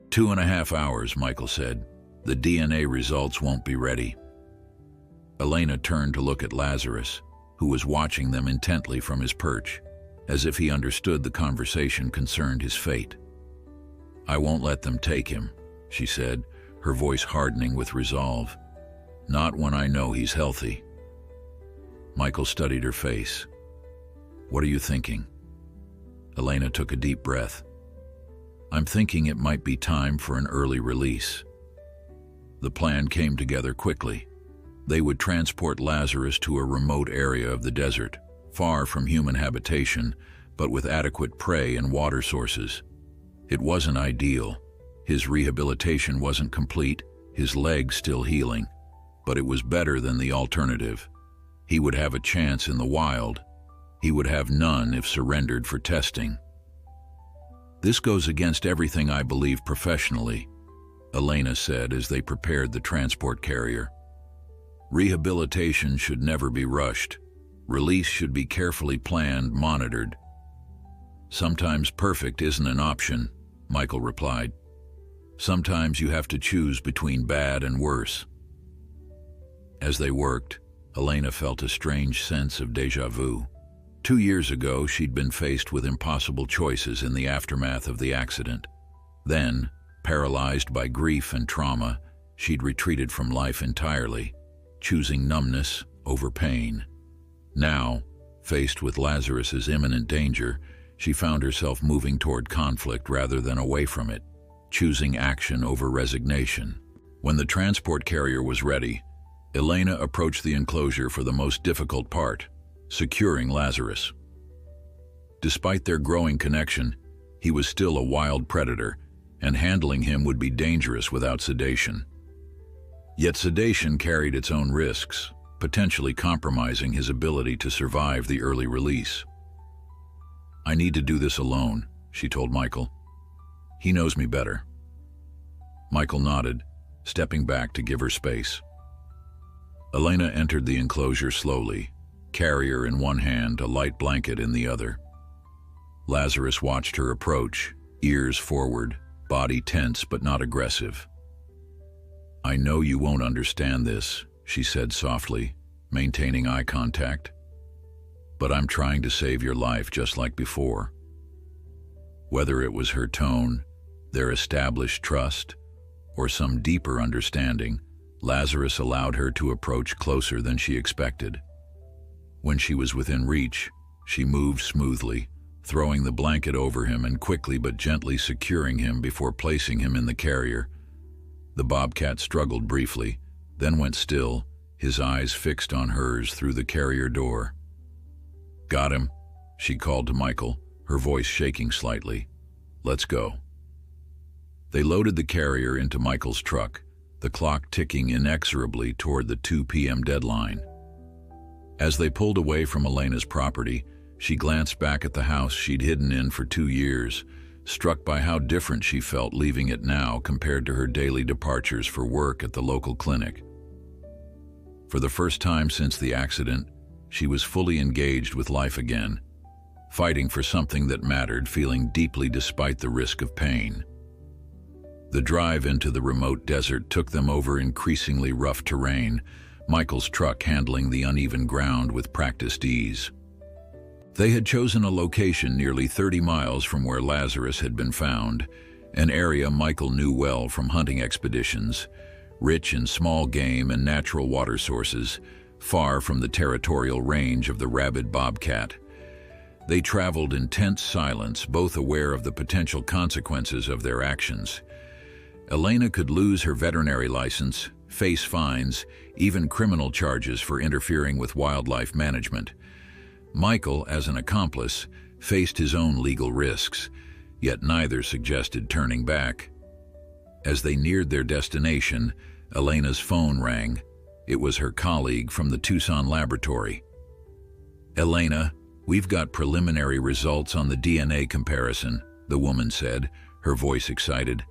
2.5 hours, Michael said. The DNA results won't be ready. Elena turned to look at Lazarus, who was watching them intently from his perch, as if he understood the conversation concerned his fate. I won't let them take him, she said, her voice hardening with resolve. Not when I know he's healthy. Michael studied her face. What are you thinking? Elena took a deep breath. I'm thinking it might be time for an early release. The plan came together quickly. They would transport Lazarus to a remote area of the desert, far from human habitation, but with adequate prey and water sources. It wasn't ideal. His rehabilitation wasn't complete, his leg still healing, but it was better than the alternative. He would have a chance in the wild. He would have none if surrendered for testing. This goes against everything I believe professionally, Elena said as they prepared the transport carrier. Rehabilitation should never be rushed. Release should be carefully planned, monitored. Sometimes perfect isn't an option, Michael replied. Sometimes you have to choose between bad and worse. As they worked, Elena felt a strange sense of déjà vu. 2 years ago, she'd been faced with impossible choices in the aftermath of the accident. Then, paralyzed by grief and trauma, she'd retreated from life entirely, choosing numbness over pain. Now, faced with Lazarus's imminent danger, she found herself moving toward conflict rather than away from it, choosing action over resignation. When the transport carrier was ready, Elena approached the enclosure for the most difficult part, securing Lazarus. Despite their growing connection, he was still a wild predator, and handling him would be dangerous without sedation. Yet sedation carried its own risks, potentially compromising his ability to survive the early release. "I need to do this alone," she told Michael. "He knows me better." Michael nodded, stepping back to give her space. Elena entered the enclosure slowly, carrier in one hand, a light blanket in the other. Lazarus watched her approach, ears forward, body tense but not aggressive. "I know you won't understand this," she said softly, maintaining eye contact. "But I'm trying to save your life just like before." Whether it was her tone, their established trust, or some deeper understanding, Lazarus allowed her to approach closer than she expected. When she was within reach, she moved smoothly, throwing the blanket over him and quickly but gently securing him before placing him in the carrier. The Bobcat struggled briefly, then went still, his eyes fixed on hers through the carrier door. "Got him," she called to Michael, her voice shaking slightly. "Let's go." They loaded the carrier into Michael's truck, the clock ticking inexorably toward the 2 p.m. deadline. As they pulled away from Elena's property, she glanced back at the house she'd hidden in for 2 years, struck by how different she felt leaving it now compared to her daily departures for work at the local clinic. For the first time since the accident, she was fully engaged with life again, fighting for something that mattered, feeling deeply despite the risk of pain. The drive into the remote desert took them over increasingly rough terrain, Michael's truck handling the uneven ground with practiced ease. They had chosen a location nearly 30 miles from where Lazarus had been found, an area Michael knew well from hunting expeditions, rich in small game and natural water sources, far from the territorial range of the rabid bobcat. They traveled in tense silence, both aware of the potential consequences of their actions. Elena could lose her veterinary license, face fines, even criminal charges for interfering with wildlife management. Michael, as an accomplice, faced his own legal risks, yet neither suggested turning back. As they neared their destination, Elena's phone rang. It was her colleague from the Tucson laboratory. "Elena, we've got preliminary results on the DNA comparison," the woman said, her voice excited.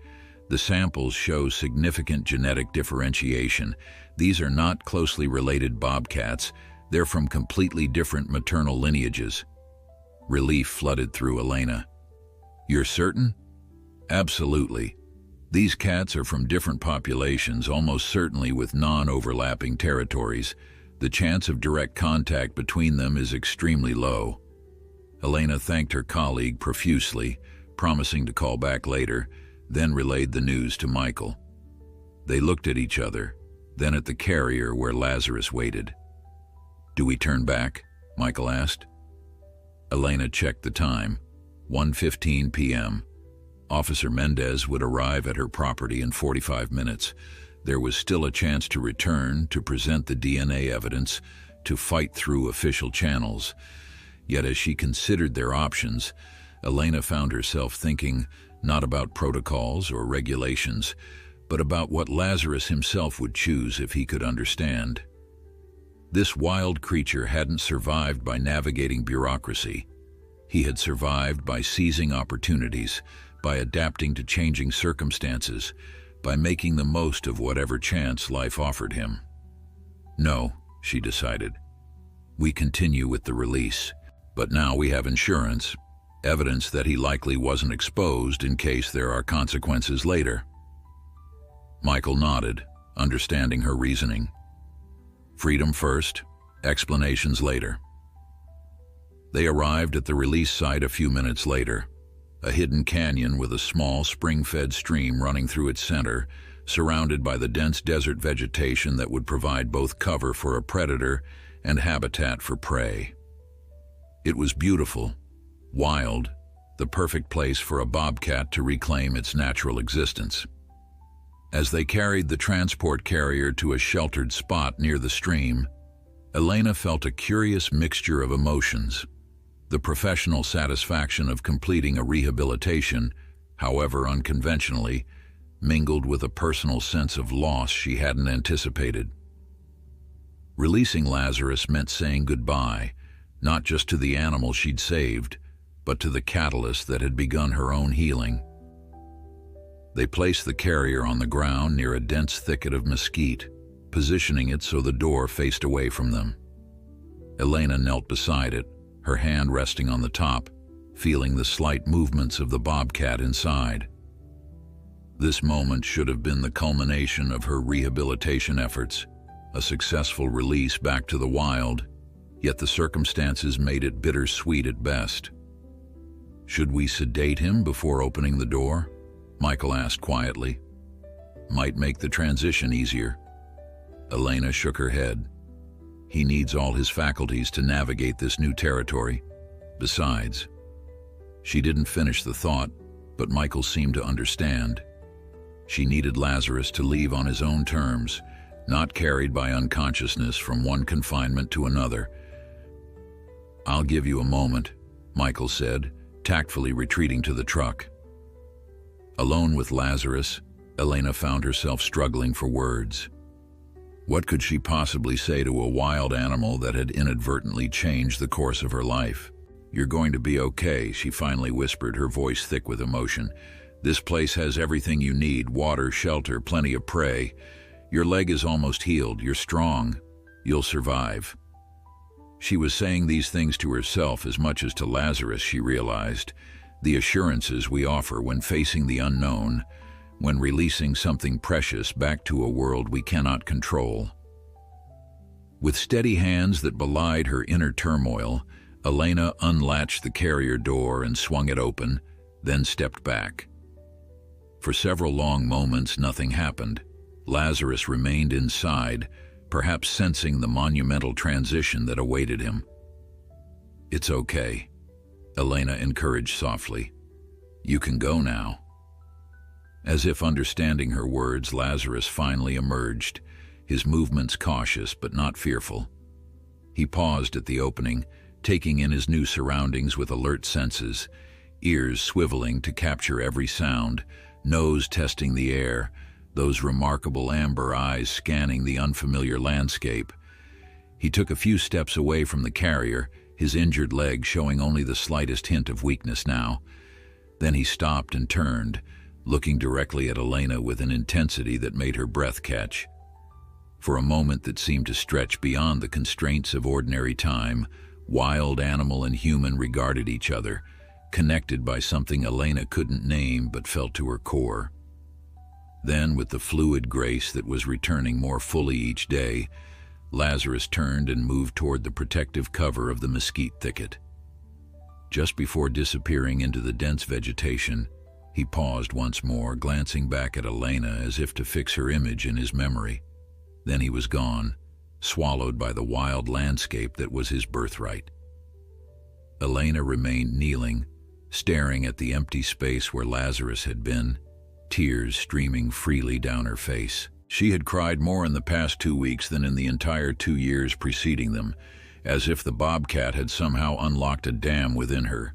"The samples show significant genetic differentiation. These are not closely related bobcats. They're from completely different maternal lineages." Relief flooded through Elena. "You're certain?" "Absolutely. These cats are from different populations, almost certainly with non-overlapping territories. The chance of direct contact between them is extremely low." Elena thanked her colleague profusely, promising to call back later, then relayed the news to Michael. They looked at each other, then at the carrier where Lazarus waited. "Do we turn back?" Michael asked. Elena checked the time. 1:15 p.m. Officer Mendez would arrive at her property in 45 minutes. There was still a chance to return, to present the DNA evidence, to fight through official channels. Yet as she considered their options, Elena found herself thinking not about protocols or regulations, but about what Lazarus himself would choose if he could understand. This wild creature hadn't survived by navigating bureaucracy. He had survived by seizing opportunities, by adapting to changing circumstances, by making the most of whatever chance life offered him. "No," she decided. "We continue with the release, but now we have insurance, evidence that he likely wasn't exposed in case there are consequences later." Michael nodded, understanding her reasoning. Freedom first, explanations later. They arrived at the release site a few minutes later, a hidden canyon with a small spring-fed stream running through its center, surrounded by the dense desert vegetation that would provide both cover for a predator and habitat for prey. It was beautiful, wild, the perfect place for a bobcat to reclaim its natural existence. As they carried the transport carrier to a sheltered spot near the stream, Elena felt a curious mixture of emotions. The professional satisfaction of completing a rehabilitation, however unconventionally, mingled with a personal sense of loss she hadn't anticipated. Releasing Lazarus meant saying goodbye, not just to the animal she'd saved, but to the catalyst that had begun her own healing. They placed the carrier on the ground near a dense thicket of mesquite, positioning it so the door faced away from them. Elena knelt beside it, her hand resting on the top, feeling the slight movements of the bobcat inside. This moment should have been the culmination of her rehabilitation efforts, a successful release back to the wild, yet the circumstances made it bittersweet at best. "Should we sedate him before opening the door?" Michael asked quietly. "Might make the transition easier." Elena shook her head. "He needs all his faculties to navigate this new territory. Besides..." She didn't finish the thought, but Michael seemed to understand. She needed Lazarus to leave on his own terms, not carried by unconsciousness from one confinement to another. "I'll give you a moment," Michael said, tactfully retreating to the truck. Alone with Lazarus, Elena found herself struggling for words. What could she possibly say to a wild animal that had inadvertently changed the course of her life? "You're going to be okay," she finally whispered, her voice thick with emotion. "This place has everything you need: water, shelter, plenty of prey. Your leg is almost healed. You're strong. You'll survive." She was saying these things to herself as much as to Lazarus, she realized. The assurances we offer when facing the unknown, when releasing something precious back to a world we cannot control. With steady hands that belied her inner turmoil, Elena unlatched the carrier door and swung it open, then stepped back. For several long moments, nothing happened. Lazarus remained inside, perhaps sensing the monumental transition that awaited him. "It's okay," Elena encouraged softly. "You can go now." As if understanding her words, Lazarus finally emerged, his movements cautious but not fearful. He paused at the opening, taking in his new surroundings with alert senses, ears swiveling to capture every sound, nose testing the air, those remarkable amber eyes scanning the unfamiliar landscape. He took a few steps away from the carrier, his injured leg showing only the slightest hint of weakness now. Then he stopped and turned, looking directly at Elena with an intensity that made her breath catch. For a moment that seemed to stretch beyond the constraints of ordinary time, wild animal and human regarded each other, connected by something Elena couldn't name but felt to her core. Then, with the fluid grace that was returning more fully each day, Lazarus turned and moved toward the protective cover of the mesquite thicket. Just before disappearing into the dense vegetation, he paused once more, glancing back at Elena as if to fix her image in his memory. Then he was gone, swallowed by the wild landscape that was his birthright. Elena remained kneeling, staring at the empty space where Lazarus had been, tears streaming freely down her face. She had cried more in the past 2 weeks than in the entire 2 years preceding them, as if the bobcat had somehow unlocked a dam within her,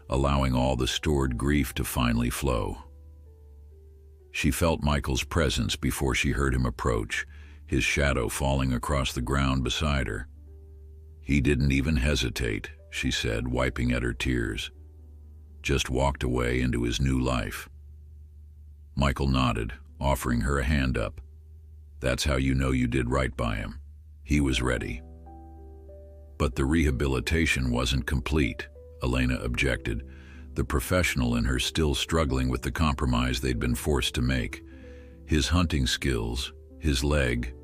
allowing all the stored grief to finally flow. She felt Michael's presence before she heard him approach, his shadow falling across the ground beside her. "He didn't even hesitate," she said, wiping at her tears. "Just walked away into his new life." Michael nodded, offering her a hand up. "That's how you know you did right by him. He was ready." "But the rehabilitation wasn't complete," Elena objected, the professional in her still struggling with the compromise they'd been forced to make. His hunting skills, his leg.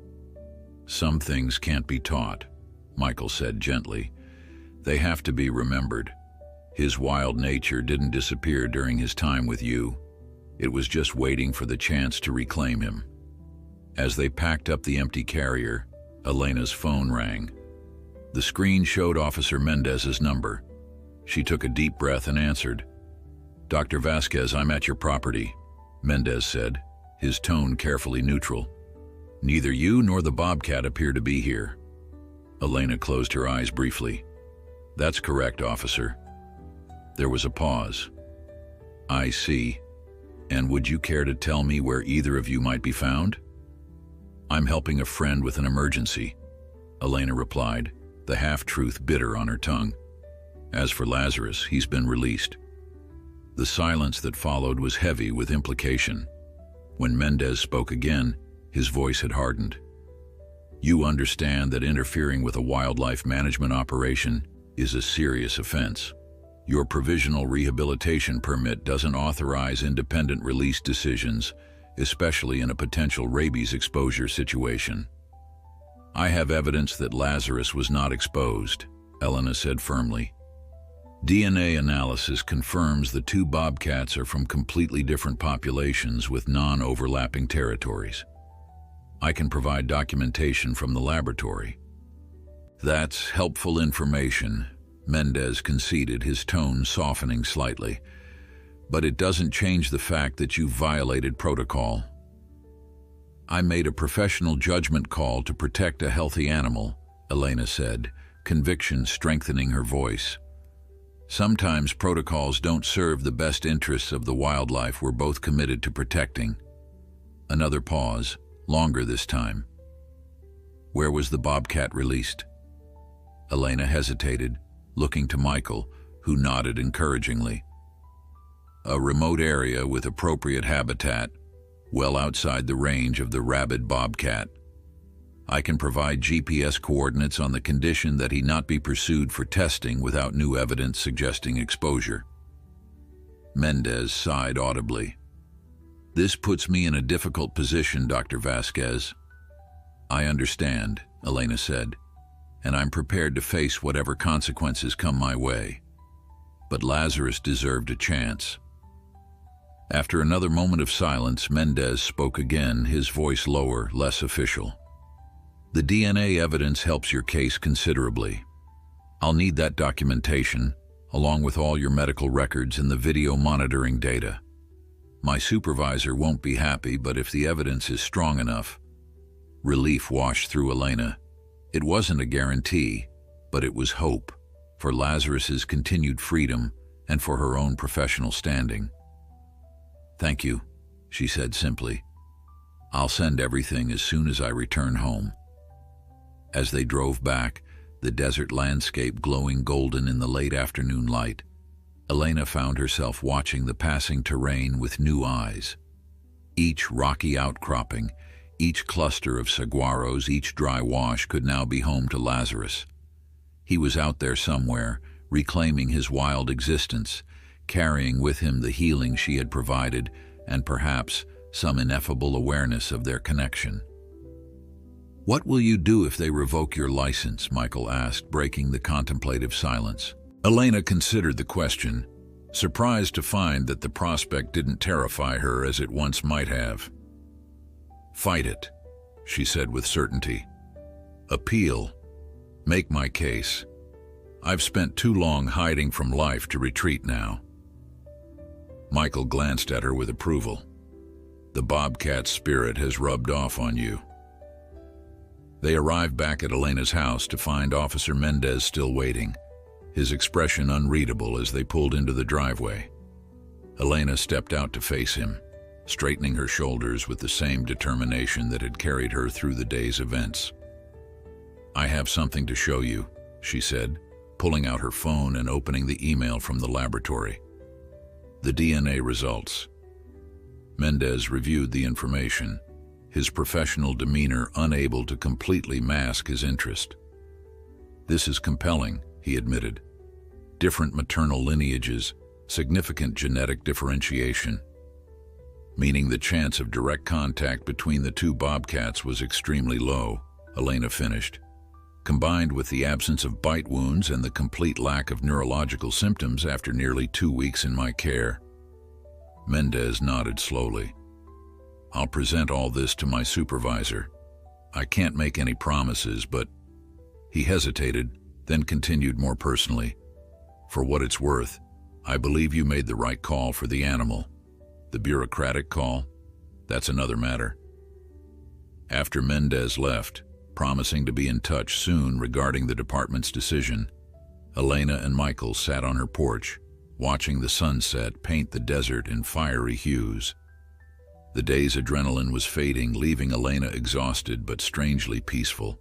Some things can't be taught, Michael said gently. They have to be remembered. His wild nature didn't disappear during his time with you. It was just waiting for the chance to reclaim him. As they packed up the empty carrier, Elena's phone rang. The screen showed Officer Mendez's number. She took a deep breath and answered. "Dr. Vasquez, I'm at your property," Mendez said, his tone carefully neutral. "Neither you nor the Bobcat appear to be here." Elena closed her eyes briefly. "That's correct, officer." There was a pause. "I see. And would you care to tell me where either of you might be found?" "I'm helping a friend with an emergency," Elena replied, the half-truth bitter on her tongue. "As for Lazarus, he's been released." The silence that followed was heavy with implication. When Mendez spoke again, his voice had hardened. "You understand that interfering with a wildlife management operation is a serious offense. Your provisional rehabilitation permit doesn't authorize independent release decisions, especially in a potential rabies exposure situation." "I have evidence that Lazarus was not exposed," Elena said firmly. "DNA analysis confirms the two bobcats are from completely different populations with non-overlapping territories. I can provide documentation from the laboratory." "That's helpful information," Mendez conceded, his tone softening slightly. "But it doesn't change the fact that you violated protocol." "I made a professional judgment call to protect a healthy animal," Elena said, conviction strengthening her voice. "Sometimes protocols don't serve the best interests of the wildlife we're both committed to protecting." Another pause, longer this time. "Where was the bobcat released?" Elena hesitated, looking to Michael, who nodded encouragingly. "A remote area with appropriate habitat, well outside the range of the rabid bobcat. I can provide GPS coordinates on the condition that he not be pursued for testing without new evidence suggesting exposure." Mendez sighed audibly. "This puts me in a difficult position, Dr. Vasquez." "I understand," Elena said, "and I'm prepared to face whatever consequences come my way. But Lazarus deserved a chance." After another moment of silence, Mendez spoke again, his voice lower, less official. "The DNA evidence helps your case considerably. I'll need that documentation, along with all your medical records and the video monitoring data. My supervisor won't be happy, but if the evidence is strong enough..." Relief washed through Elena. It wasn't a guarantee, but it was hope, for Lazarus's continued freedom and for her own professional standing. "Thank you," she said simply. "I'll send everything as soon as I return home." As they drove back, the desert landscape glowing golden in the late afternoon light, Elena found herself watching the passing terrain with new eyes. Each rocky outcropping, each cluster of saguaros, each dry wash could now be home to Lazarus. He was out there somewhere, reclaiming his wild existence, carrying with him the healing she had provided and perhaps some ineffable awareness of their connection. "What will you do if they revoke your license?" Michael asked, breaking the contemplative silence. Elena considered the question, surprised to find that the prospect didn't terrify her as it once might have. "Fight it," she said with certainty. "Appeal. Make my case. I've spent too long hiding from life to retreat now." Michael glanced at her with approval. "The bobcat spirit has rubbed off on you." They arrived back at Elena's house to find Officer Mendez still waiting, his expression unreadable as they pulled into the driveway. Elena stepped out to face him, straightening her shoulders with the same determination that had carried her through the day's events. "I have something to show you," she said, pulling out her phone and opening the email from the laboratory. "The DNA results." Mendez reviewed the information, his professional demeanor unable to completely mask his interest. "This is compelling," he admitted. "Different maternal lineages, significant genetic differentiation." meaning the chance of direct contact between the two bobcats was extremely low, Elena finished. Combined with the absence of bite wounds and the complete lack of neurological symptoms after nearly 2 weeks in my care. Mendez nodded slowly. I'll present all this to my supervisor. I can't make any promises, but... He hesitated, then continued more personally. For what it's worth, I believe you made the right call for the animal. The bureaucratic call, that's another matter. After Mendez left, promising to be in touch soon regarding the department's decision, Elena and Michael sat on her porch, watching the sunset paint the desert in fiery hues. The day's adrenaline was fading, leaving Elena exhausted but strangely peaceful.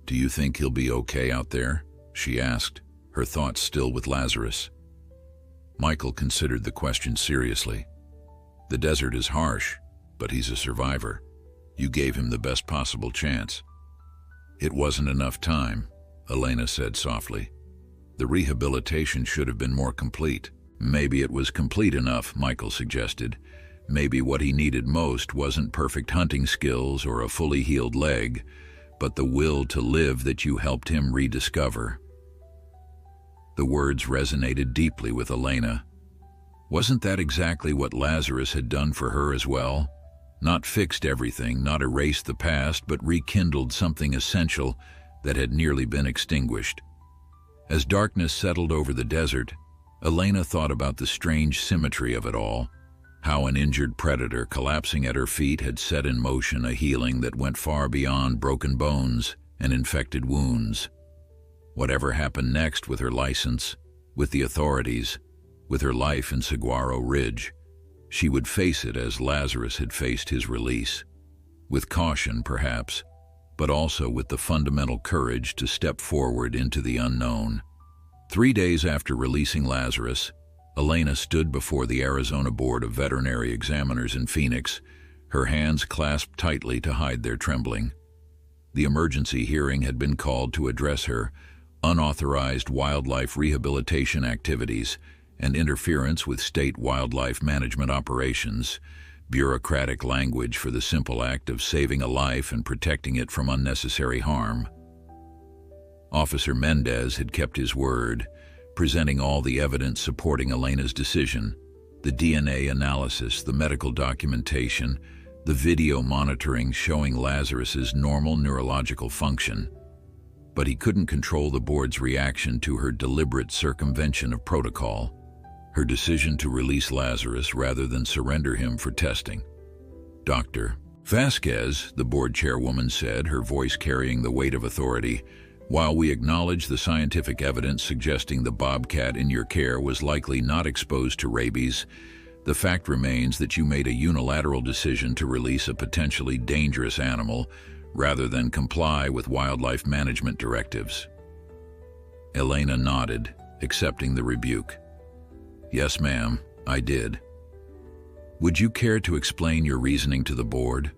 Do you think he'll be okay out there? She asked, her thoughts still with Lazarus. Michael considered the question seriously. The desert is harsh, but he's a survivor. You gave him the best possible chance. It wasn't enough time, Elena said softly. The rehabilitation should have been more complete. Maybe it was complete enough, Michael suggested. Maybe what he needed most wasn't perfect hunting skills or a fully healed leg, but the will to live that you helped him rediscover. The words resonated deeply with Elena. Wasn't that exactly what Lazarus had done for her as well? Not fixed everything, not erased the past, but rekindled something essential that had nearly been extinguished. As darkness settled over the desert, Elena thought about the strange symmetry of it all, how an injured predator collapsing at her feet had set in motion a healing that went far beyond broken bones and infected wounds. Whatever happened next with her license, with the authorities, with her life in Saguaro Ridge, she would face it as Lazarus had faced his release. With caution, perhaps, but also with the fundamental courage to step forward into the unknown. 3 days after releasing Lazarus, Elena stood before the Arizona Board of Veterinary Examiners in Phoenix, her hands clasped tightly to hide their trembling. The emergency hearing had been called to address her unauthorized wildlife rehabilitation activities and interference with state wildlife management operations, bureaucratic language for the simple act of saving a life and protecting it from unnecessary harm. Officer Mendez had kept his word, presenting all the evidence supporting Elena's decision, the DNA analysis, the medical documentation, the video monitoring showing Lazarus's normal neurological function. But he couldn't control the board's reaction to her deliberate circumvention of protocol, her decision to release Lazarus rather than surrender him for testing. Dr. Vasquez, the board chairwoman said, her voice carrying the weight of authority, while we acknowledge the scientific evidence suggesting the bobcat in your care was likely not exposed to rabies, the fact remains that you made a unilateral decision to release a potentially dangerous animal rather than comply with wildlife management directives. Elena nodded, accepting the rebuke. Yes, ma'am, I did. Would you care to explain your reasoning to the board?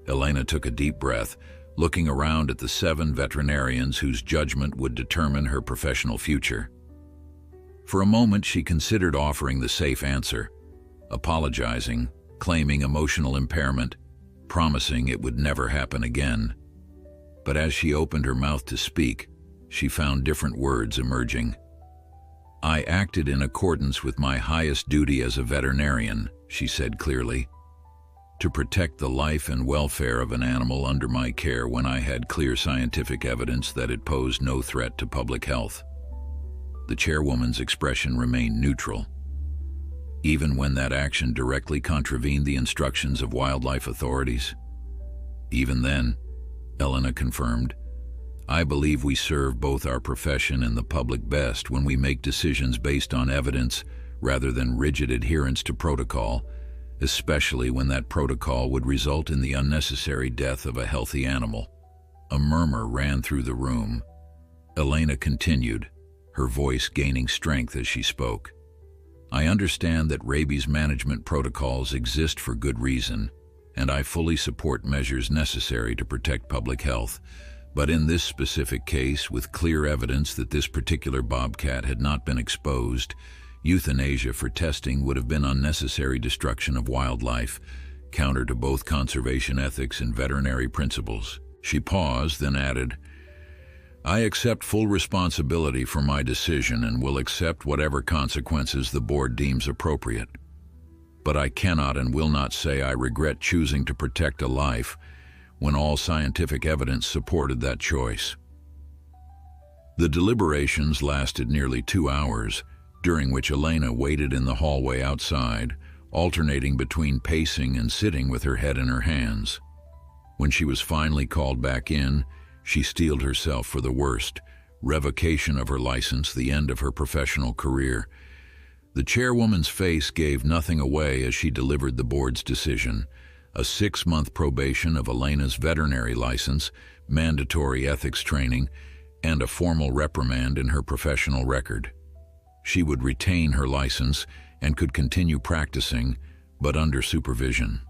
Elena took a deep breath, looking around at the 7 veterinarians whose judgment would determine her professional future. For a moment, she considered offering the safe answer, apologizing, claiming emotional impairment, promising it would never happen again. But as she opened her mouth to speak, she found different words emerging. I acted in accordance with my highest duty as a veterinarian, she said clearly, to protect the life and welfare of an animal under my care when I had clear scientific evidence that it posed no threat to public health. The chairwoman's expression remained neutral. Even when that action directly contravened the instructions of wildlife authorities? Even then, Elena confirmed, I believe we serve both our profession and the public best when we make decisions based on evidence rather than rigid adherence to protocol, especially when that protocol would result in the unnecessary death of a healthy animal. A murmur ran through the room. Elena continued, her voice gaining strength as she spoke. I understand that rabies management protocols exist for good reason, and I fully support measures necessary to protect public health. But in this specific case, with clear evidence that this particular bobcat had not been exposed, Euthanasia for testing would have been unnecessary destruction of wildlife, counter to both conservation ethics and veterinary principles. She paused, then added, "I accept full responsibility for my decision and will accept whatever consequences the board deems appropriate. But I cannot and will not say I regret choosing to protect a life when all scientific evidence supported that choice." The deliberations lasted nearly 2 hours, during which Elena waited in the hallway outside, alternating between pacing and sitting with her head in her hands. When she was finally called back in, she steeled herself for the worst: revocation of her license, the end of her professional career. The chairwoman's face gave nothing away as she delivered the board's decision: a 6-month probation of Elena's veterinary license, mandatory ethics training, and a formal reprimand in her professional record. She would retain her license and could continue practicing, but under supervision.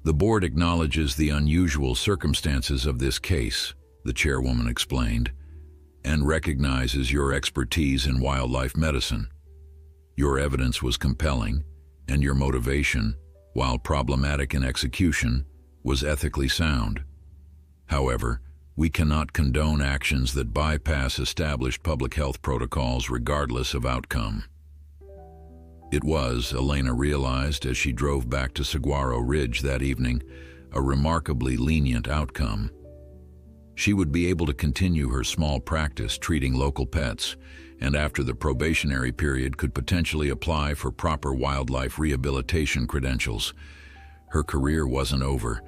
"The board acknowledges the unusual circumstances of this case," the chairwoman explained, "and recognizes your expertise in wildlife medicine. Your evidence was compelling, and your motivation, while problematic in execution, was ethically sound. However, we cannot condone actions that bypass established public health protocols regardless of outcome." It was, Elena realized as she drove back to Saguaro Ridge that evening, a remarkably lenient outcome. She would be able to continue her small practice treating local pets, and after the probationary period could potentially apply for proper wildlife rehabilitation credentials. Her career wasn't over.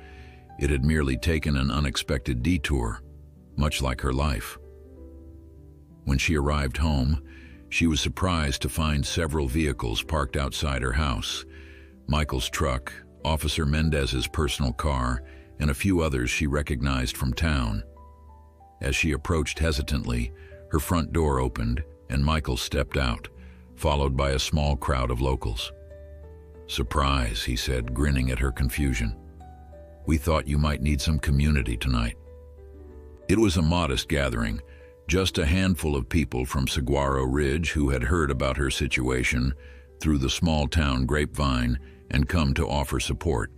It had merely taken an unexpected detour, much like her life. When she arrived home, she was surprised to find several vehicles parked outside her house: Michael's truck, Officer Mendez's personal car, and a few others she recognized from town. As she approached hesitantly, her front door opened and Michael stepped out, followed by a small crowd of locals. "Surprise," he said, grinning at her confusion. "We thought you might need some community tonight." It was a modest gathering, just a handful of people from Saguaro Ridge who had heard about her situation through the small-town grapevine and come to offer support.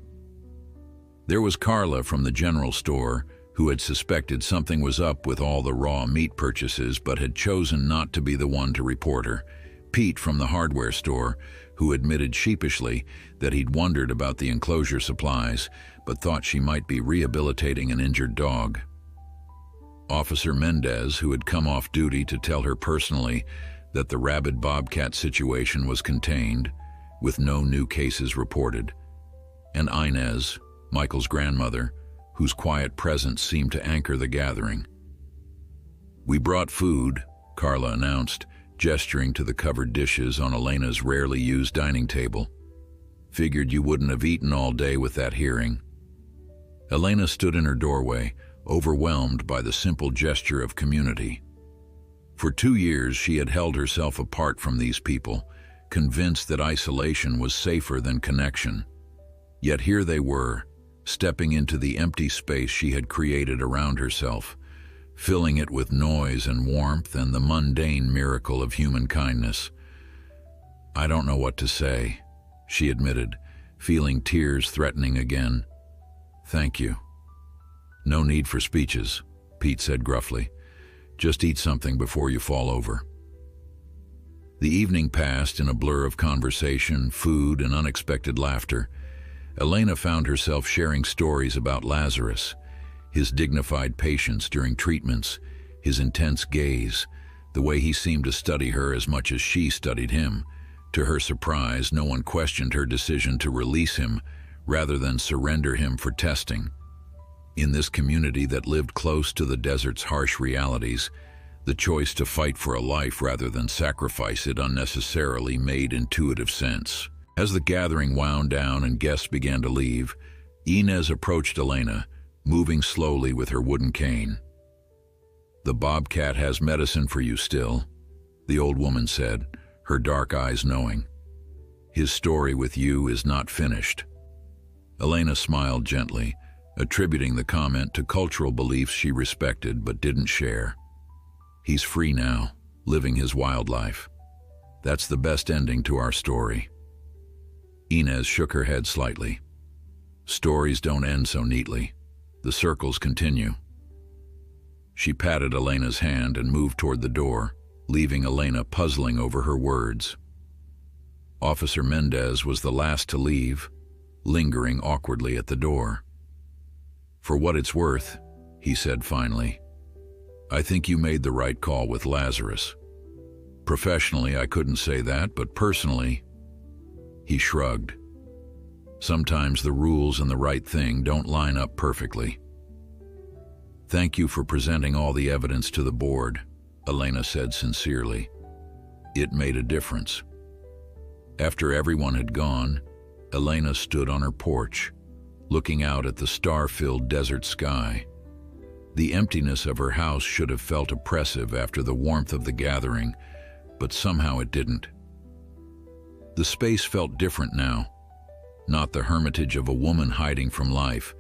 There was Carla from the general store, who had suspected something was up with all the raw meat purchases but had chosen not to be the one to report her. Pete from the hardware store, who admitted sheepishly that he'd wondered about the enclosure supplies but thought she might be rehabilitating an injured dog. Officer Mendez, who had come off duty to tell her personally that the rabid Bobcat situation was contained, with no new cases reported. And Inez, Michael's grandmother, whose quiet presence seemed to anchor the gathering. "We brought food," Carla announced, gesturing to the covered dishes on Elena's rarely used dining table. "Figured you wouldn't have eaten all day with that hearing." Elena stood in her doorway, overwhelmed by the simple gesture of community. For 2 years she had held herself apart from these people, convinced that isolation was safer than connection. Yet here they were, stepping into the empty space she had created around herself, filling it with noise and warmth and the mundane miracle of human kindness. "I don't know what to say," she admitted, feeling tears threatening again. "Thank you." "No need for speeches," Pete said gruffly. "Just eat something before you fall over." The evening passed in a blur of conversation, food, and unexpected laughter. Elena found herself sharing stories about Lazarus, his dignified patience during treatments, his intense gaze, the way he seemed to study her as much as she studied him. To her surprise, no one questioned her decision to release him rather than surrender him for testing. In this community that lived close to the desert's harsh realities, the choice to fight for a life rather than sacrifice it unnecessarily made intuitive sense. As the gathering wound down and guests began to leave, Inez approached Elena, moving slowly with her wooden cane. "The Bobcat has medicine for you still," the old woman said, her dark eyes knowing. "His story with you is not finished." Elena smiled gently, attributing the comment to cultural beliefs she respected but didn't share. "He's free now, living his wild life." That's the best ending to our story." Inez shook her head slightly. "Stories don't end so neatly. The circles continue." She patted Elena's hand and moved toward the door, leaving Elena puzzling over her words. Officer Mendez was the last to leave, lingering awkwardly at the door. "For what it's worth," he said finally, "I think you made the right call with Lazarus. Professionally, I couldn't say that, but personally..." He shrugged. "Sometimes the rules and the right thing don't line up perfectly." "Thank you for presenting all the evidence to the board," Elena said sincerely. "It made a difference." After everyone had gone, Elena stood on her porch, looking out at the star-filled desert sky. The emptiness of her house should have felt oppressive after the warmth of the gathering, but somehow it didn't. The space felt different now, not the hermitage of a woman hiding from life,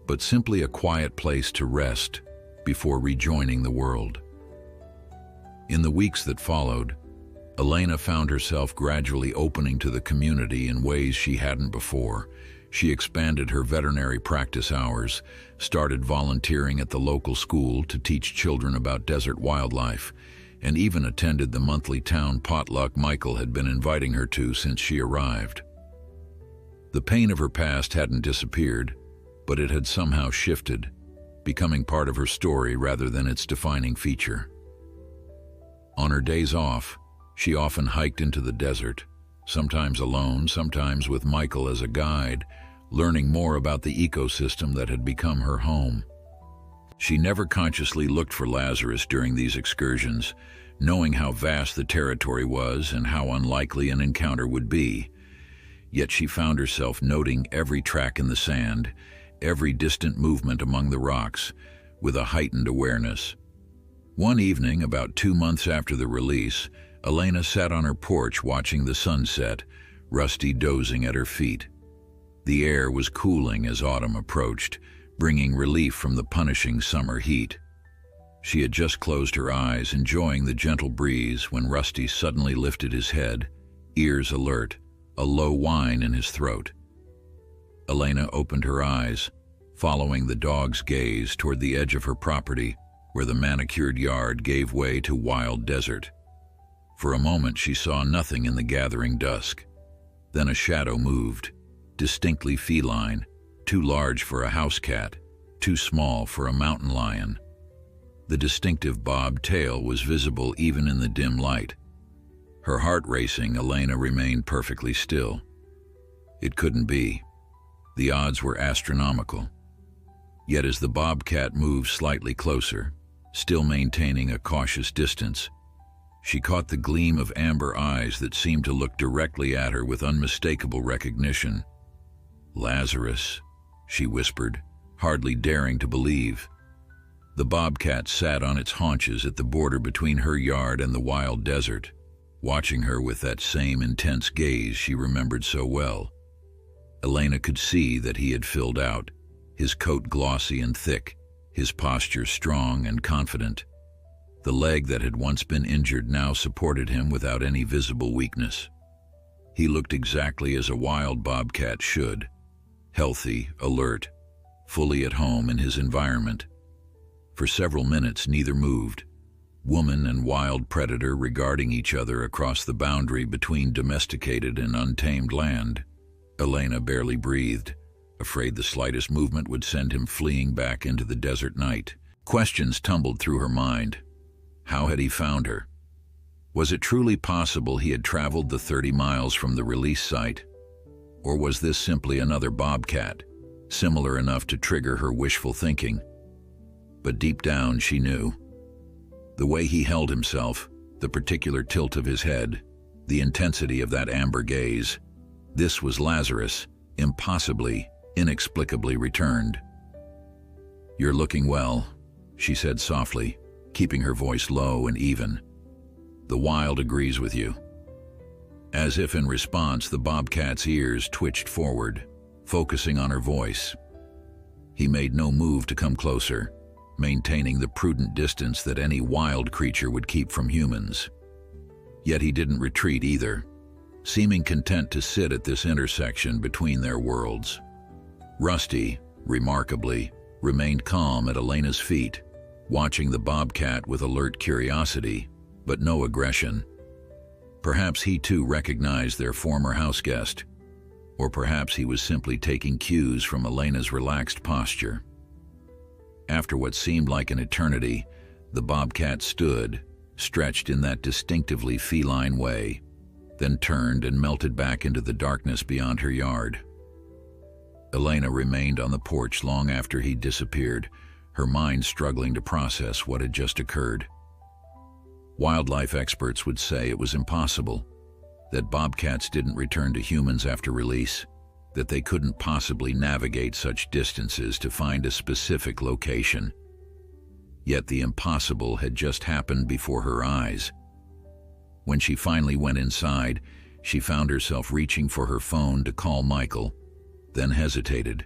but simply a quiet place to rest before rejoining the world. In the weeks that followed, Elena found herself gradually opening to the community in ways she hadn't before. She expanded her veterinary practice hours, started volunteering at the local school to teach children about desert wildlife, and even attended the monthly town potluck Michael had been inviting her to since she arrived. The pain of her past hadn't disappeared, but it had somehow shifted, becoming part of her story rather than its defining feature. On her days off, she often hiked into the desert, sometimes alone, sometimes with Michael as a guide, learning more about the ecosystem that had become her home. She never consciously looked for Lazarus during these excursions, knowing how vast the territory was and how unlikely an encounter would be. Yet she found herself noting every track in the sand, every distant movement among the rocks, with a heightened awareness. One evening, about 2 months after the release, Elena sat on her porch watching the sunset, Rusty dozing at her feet. The air was cooling as autumn approached, bringing relief from the punishing summer heat. She had just closed her eyes, enjoying the gentle breeze, when Rusty suddenly lifted his head, ears alert, a low whine in his throat. Elena opened her eyes, following the dog's gaze toward the edge of her property, where the manicured yard gave way to wild desert. For a moment she saw nothing in the gathering dusk. Then a shadow moved, distinctly feline, too large for a house cat, too small for a mountain lion. The distinctive bob tail was visible even in the dim light. Her heart racing, Elena remained perfectly still. It couldn't be. The odds were astronomical. Yet as the bobcat moved slightly closer, still maintaining a cautious distance, she caught the gleam of amber eyes that seemed to look directly at her with unmistakable recognition. "Lazarus," she whispered, hardly daring to believe. The bobcat sat on its haunches at the border between her yard and the wild desert, watching her with that same intense gaze she remembered so well. Elena could see that he had filled out, his coat glossy and thick, his posture strong and confident. The leg that had once been injured now supported him without any visible weakness. He looked exactly as a wild bobcat should, healthy, alert, fully at home in his environment. For several minutes neither moved, woman and wild predator regarding each other across the boundary between domesticated and untamed land. Elena barely breathed, afraid the slightest movement would send him fleeing back into the desert night. Questions tumbled through her mind. How had he found her? Was it truly possible he had traveled the 30 miles from the release site? Or was this simply another bobcat, similar enough to trigger her wishful thinking? But deep down she knew. The way he held himself, the particular tilt of his head, the intensity of that amber gaze. This was Lazarus, impossibly, inexplicably returned. "You're looking well," she said softly, keeping her voice low and even. "The wild agrees with you." As if in response, the bobcat's ears twitched forward, focusing on her voice. He made no move to come closer, maintaining the prudent distance that any wild creature would keep from humans. Yet he didn't retreat either, seeming content to sit at this intersection between their worlds. Rusty, remarkably, remained calm at Elena's feet, watching the Bobcat with alert curiosity, but no aggression. Perhaps he too recognized their former houseguest, or perhaps he was simply taking cues from Elena's relaxed posture. After what seemed like an eternity, the Bobcat stood, stretched in that distinctively feline way, then turned and melted back into the darkness beyond her yard. Elena remained on the porch long after he disappeared, her mind struggling to process what had just occurred. Wildlife experts would say it was impossible, that bobcats didn't return to humans after release, that they couldn't possibly navigate such distances to find a specific location. Yet the impossible had just happened before her eyes. When she finally went inside, she found herself reaching for her phone to call Michael, then hesitated.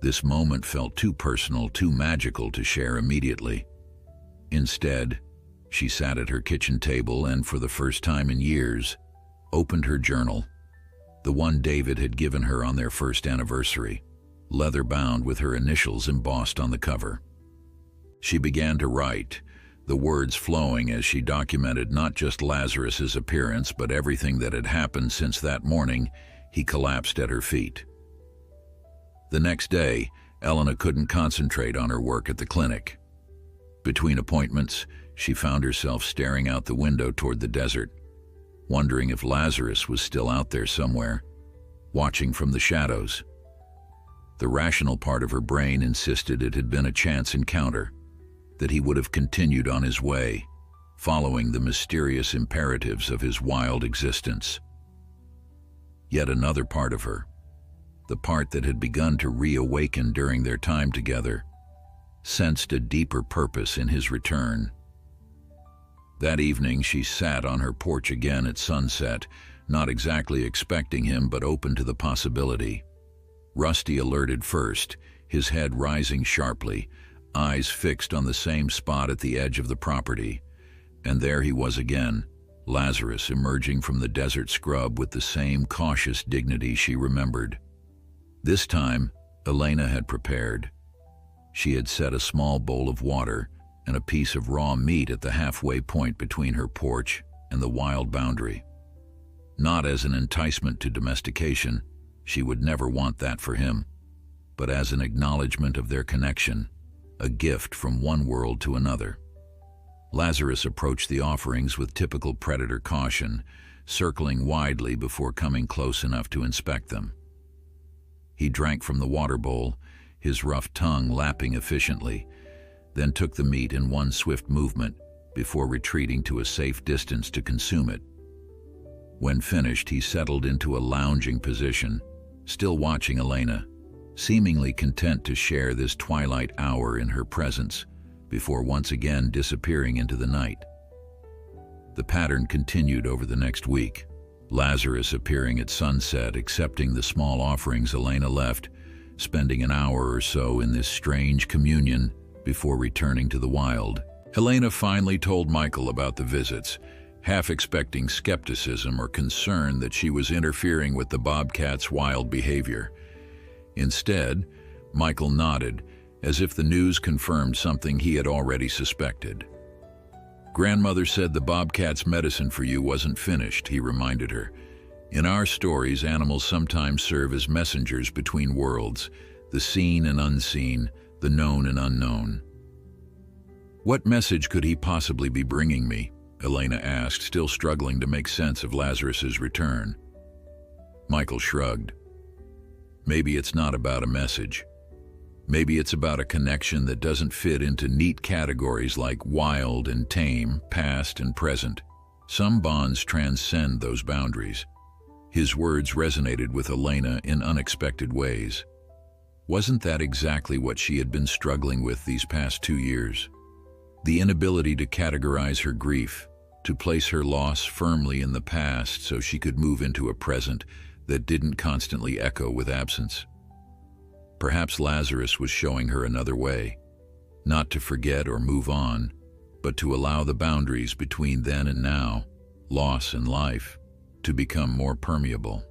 This moment felt too personal, too magical to share immediately. Instead, she sat at her kitchen table and, for the first time in years, opened her journal, the one David had given her on their first anniversary, leather-bound with her initials embossed on the cover. She began to write, the words flowing as she documented not just Lazarus's appearance but everything that had happened since that morning he collapsed at her feet. The next day, Elena couldn't concentrate on her work at the clinic. Between appointments, she found herself staring out the window toward the desert, wondering if Lazarus was still out there somewhere, watching from the shadows. The rational part of her brain insisted it had been a chance encounter, that he would have continued on his way, following the mysterious imperatives of his wild existence. Yet another part of her, the part that had begun to reawaken during their time together, sensed a deeper purpose in his return. That evening she sat on her porch again at sunset, not exactly expecting him but open to the possibility. Rusty alerted first, his head rising sharply, eyes fixed on the same spot at the edge of the property. And there he was again, Lazarus emerging from the desert scrub with the same cautious dignity she remembered. This time, Elena had prepared. She had set a small bowl of water and a piece of raw meat at the halfway point between her porch and the wild boundary. Not as an enticement to domestication, she would never want that for him, but as an acknowledgement of their connection, a gift from one world to another. Lazarus approached the offerings with typical predator caution, circling widely before coming close enough to inspect them. He drank from the water bowl, his rough tongue lapping efficiently, then took the meat in one swift movement before retreating to a safe distance to consume it. When finished, he settled into a lounging position, still watching Elena, seemingly content to share this twilight hour in her presence before once again disappearing into the night. The pattern continued over the next week, Lazarus appearing at sunset, accepting the small offerings Elena left, spending an hour or so in this strange communion before returning to the wild. Elena finally told Michael about the visits, half expecting skepticism or concern that she was interfering with the bobcat's wild behavior. Instead, Michael nodded, as if the news confirmed something he had already suspected. "Grandmother said the bobcat's medicine for you wasn't finished," he reminded her. "In our stories, animals sometimes serve as messengers between worlds, the seen and unseen, the known and unknown." "What message could he possibly be bringing me?" Elena asked, still struggling to make sense of Lazarus's return. Michael shrugged. "Maybe it's not about a message. Maybe it's about a connection that doesn't fit into neat categories like wild and tame, past and present. Some bonds transcend those boundaries." His words resonated with Elena in unexpected ways. Wasn't that exactly what she had been struggling with these past 2 years? The inability to categorize her grief, to place her loss firmly in the past so she could move into a present that didn't constantly echo with absence. Perhaps Lazarus was showing her another way, not to forget or move on, but to allow the boundaries between then and now, loss, and life to become more permeable.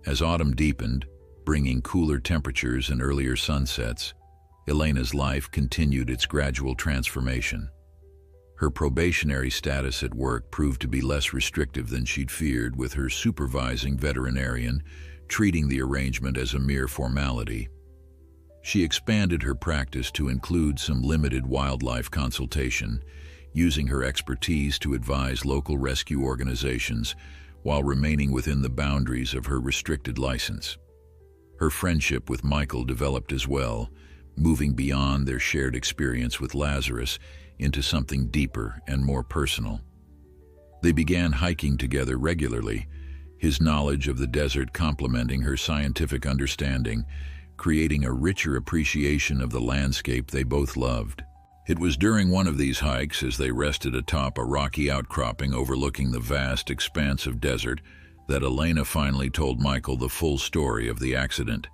As autumn deepened, bringing cooler temperatures and earlier sunsets, Elena's life continued its gradual transformation. Her probationary status at work proved to be less restrictive than she'd feared, with her supervising veterinarian treating the arrangement as a mere formality. She expanded her practice to include some limited wildlife consultation, using her expertise to advise local rescue organizations while remaining within the boundaries of her restricted license. Her friendship with Michael developed as well, moving beyond their shared experience with Lazarus into something deeper and more personal. They began hiking together regularly, his knowledge of the desert complementing her scientific understanding, creating a richer appreciation of the landscape they both loved. It was during one of these hikes, as they rested atop a rocky outcropping overlooking the vast expanse of desert, that Elena finally told Michael the full story of the accident.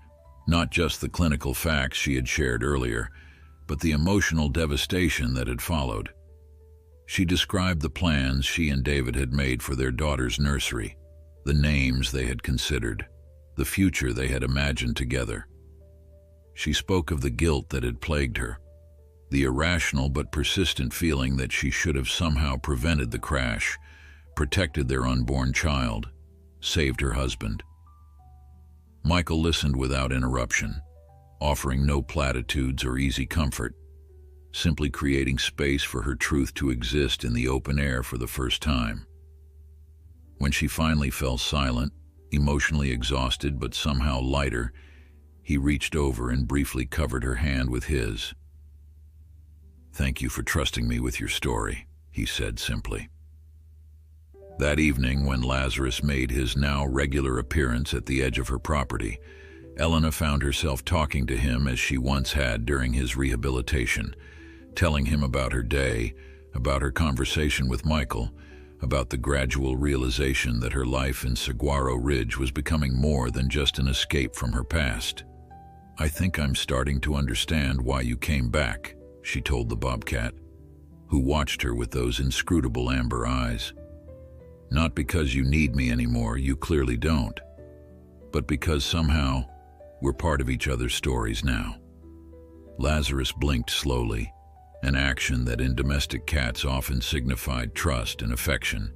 Not just the clinical facts she had shared earlier, but the emotional devastation that had followed. She described the plans she and David had made for their daughter's nursery, the names they had considered, the future they had imagined together. She spoke of the guilt that had plagued her, the irrational but persistent feeling that she should have somehow prevented the crash, protected their unborn child, saved her husband. Michael listened without interruption, offering no platitudes or easy comfort, simply creating space for her truth to exist in the open air for the first time. When she finally fell silent, emotionally exhausted but somehow lighter, he reached over and briefly covered her hand with his. "Thank you for trusting me with your story," he said simply. That evening, when Lazarus made his now regular appearance at the edge of her property, Elena found herself talking to him as she once had during his rehabilitation, telling him about her day, about her conversation with Michael, about the gradual realization that her life in Saguaro Ridge was becoming more than just an escape from her past. "I think I'm starting to understand why you came back," she told the Bobcat, who watched her with those inscrutable amber eyes. "Not because you need me anymore, you clearly don't, but because somehow we're part of each other's stories now." Lazarus blinked slowly, an action that in domestic cats often signified trust and affection.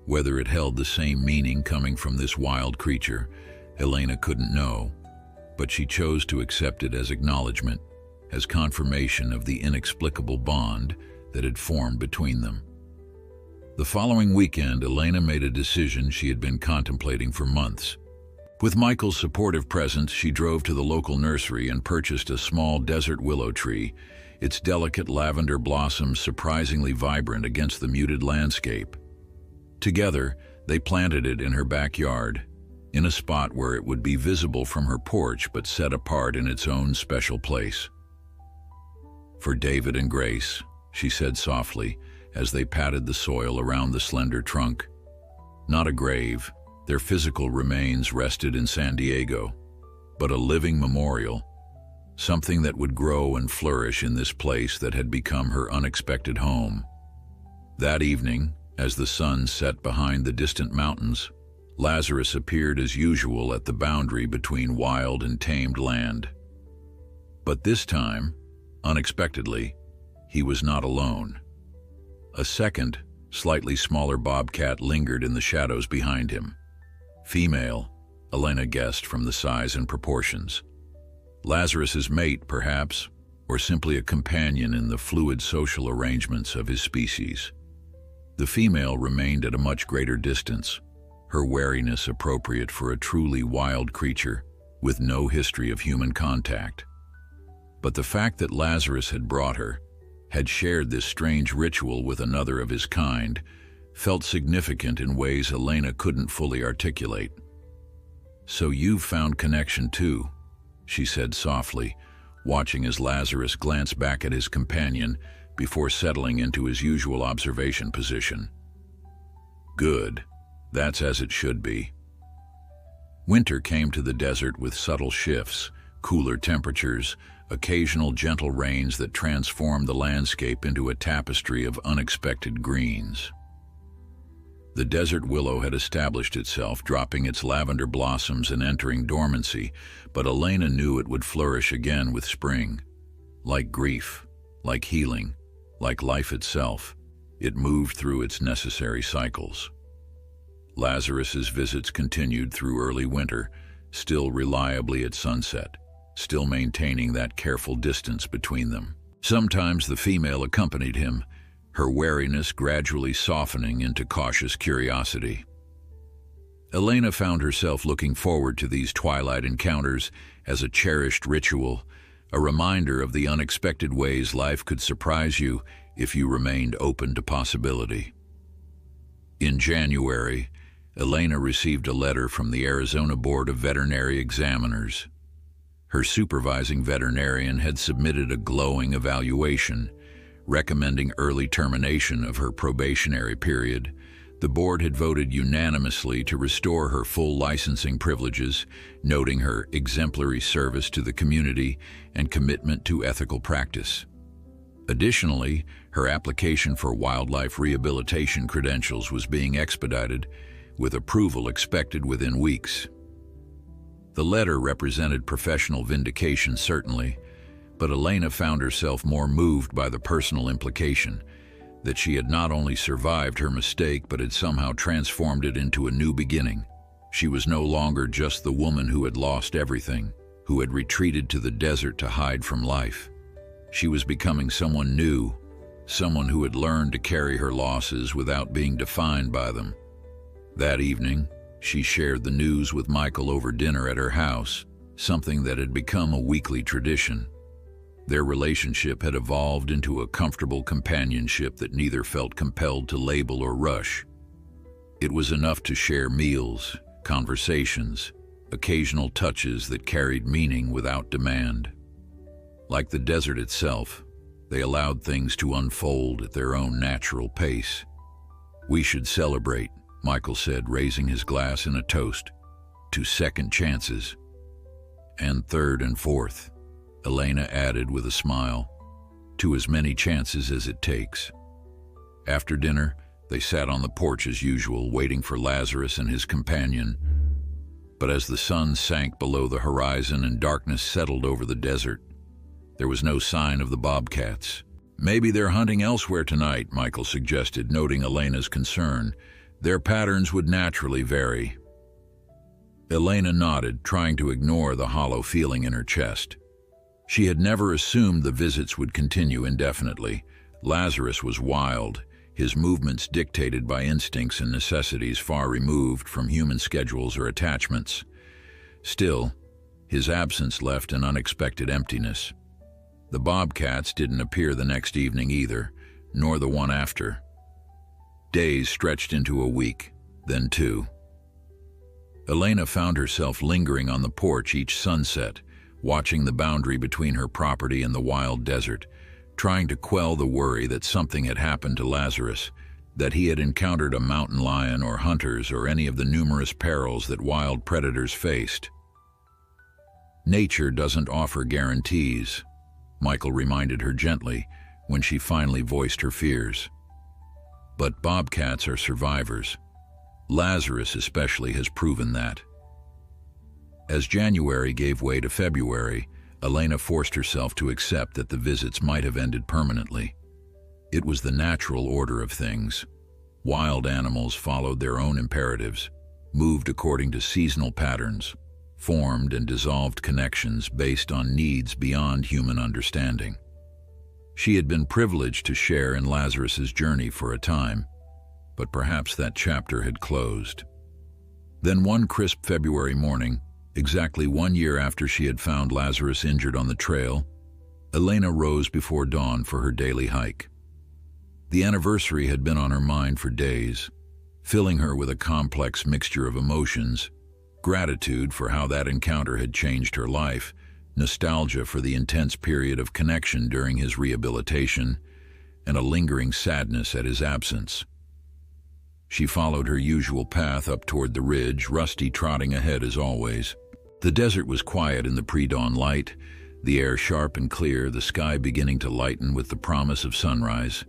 Whether it held the same meaning coming from this wild creature, Elena couldn't know, but she chose to accept it as acknowledgement, as confirmation of the inexplicable bond that had formed between them. The following weekend, Elena made a decision she had been contemplating for months. With Michael's supportive presence, she drove to the local nursery and purchased a small desert willow tree, its delicate lavender blossoms surprisingly vibrant against the muted landscape. Together, they planted it in her backyard, in a spot where it would be visible from her porch but set apart in its own special place. "For David and Grace," she said softly, as they patted the soil around the slender trunk. Not a grave, their physical remains rested in San Diego, but a living memorial, something that would grow and flourish in this place that had become her unexpected home. That evening, as the sun set behind the distant mountains, Lazarus appeared as usual at the boundary between wild and tamed land. But this time, unexpectedly, he was not alone. A second, slightly smaller bobcat lingered in the shadows behind him. Female, Elena guessed from the size and proportions. Lazarus's mate, perhaps, or simply a companion in the fluid social arrangements of his species. The female remained at a much greater distance, her wariness appropriate for a truly wild creature with no history of human contact. But the fact that Lazarus had brought her, had shared this strange ritual with another of his kind, felt significant in ways Elena couldn't fully articulate. "So you've found connection too," she said softly, watching as Lazarus glanced back at his companion before settling into his usual observation position. "Good. That's as it should be." Winter came to the desert with subtle shifts, cooler temperatures, occasional gentle rains that transformed the landscape into a tapestry of unexpected greens. The desert willow had established itself, dropping its lavender blossoms and entering dormancy, but Elena knew it would flourish again with spring. Like grief, like healing, like life itself, it moved through its necessary cycles. Lazarus's visits continued through early winter, still reliably at sunset, still maintaining that careful distance between them. Sometimes the female accompanied him, her wariness gradually softening into cautious curiosity. Elena found herself looking forward to these twilight encounters as a cherished ritual, a reminder of the unexpected ways life could surprise you if you remained open to possibility. In January, Elena received a letter from the Arizona Board of Veterinary Examiners. Her supervising veterinarian had submitted a glowing evaluation, recommending early termination of her probationary period. The board had voted unanimously to restore her full licensing privileges, noting her exemplary service to the community and commitment to ethical practice. Additionally, her application for wildlife rehabilitation credentials was being expedited, with approval expected within weeks. The letter represented professional vindication, certainly, but Elena found herself more moved by the personal implication that she had not only survived her mistake but had somehow transformed it into a new beginning. She was no longer just the woman who had lost everything, who had retreated to the desert to hide from life. She was becoming someone new, someone who had learned to carry her losses without being defined by them. That evening, she shared the news with Michael over dinner at her house, something that had become a weekly tradition. Their relationship had evolved into a comfortable companionship that neither felt compelled to label or rush. It was enough to share meals, conversations, occasional touches that carried meaning without demand. Like the desert itself, they allowed things to unfold at their own natural pace. "We should celebrate," Michael said, raising his glass in a toast, "to second chances." "And third and fourth," Elena added with a smile, "to as many chances as it takes." After dinner, they sat on the porch as usual, waiting for Lazarus and his companion. But as the sun sank below the horizon and darkness settled over the desert, there was no sign of the bobcats. "Maybe they're hunting elsewhere tonight," Michael suggested, noting Elena's concern. "Their patterns would naturally vary." Elena nodded, trying to ignore the hollow feeling in her chest. She had never assumed the visits would continue indefinitely. Lazarus was wild, his movements dictated by instincts and necessities far removed from human schedules or attachments. Still, his absence left an unexpected emptiness. The bobcats didn't appear the next evening either, nor the one after. Days stretched into a week, then two. Elena found herself lingering on the porch each sunset, watching the boundary between her property and the wild desert, trying to quell the worry that something had happened to Lazarus, that he had encountered a mountain lion or hunters or any of the numerous perils that wild predators faced. "Nature doesn't offer guarantees," Michael reminded her gently when she finally voiced her fears. "But bobcats are survivors. Lazarus especially has proven that." As January gave way to February, Elena forced herself to accept that the visits might have ended permanently. It was the natural order of things. Wild animals followed their own imperatives, moved according to seasonal patterns, formed and dissolved connections based on needs beyond human understanding. She had been privileged to share in Lazarus's journey for a time, but perhaps that chapter had closed. Then one crisp February morning, exactly 1 year after she had found Lazarus injured on the trail, Elena rose before dawn for her daily hike. The anniversary had been on her mind for days, filling her with a complex mixture of emotions: gratitude for how that encounter had changed her life, nostalgia for the intense period of connection during his rehabilitation, and a lingering sadness at his absence. She followed her usual path up toward the ridge, Rusty trotting ahead as always. The desert was quiet in the pre-dawn light, the air sharp and clear, the sky beginning to lighten with the promise of sunrise.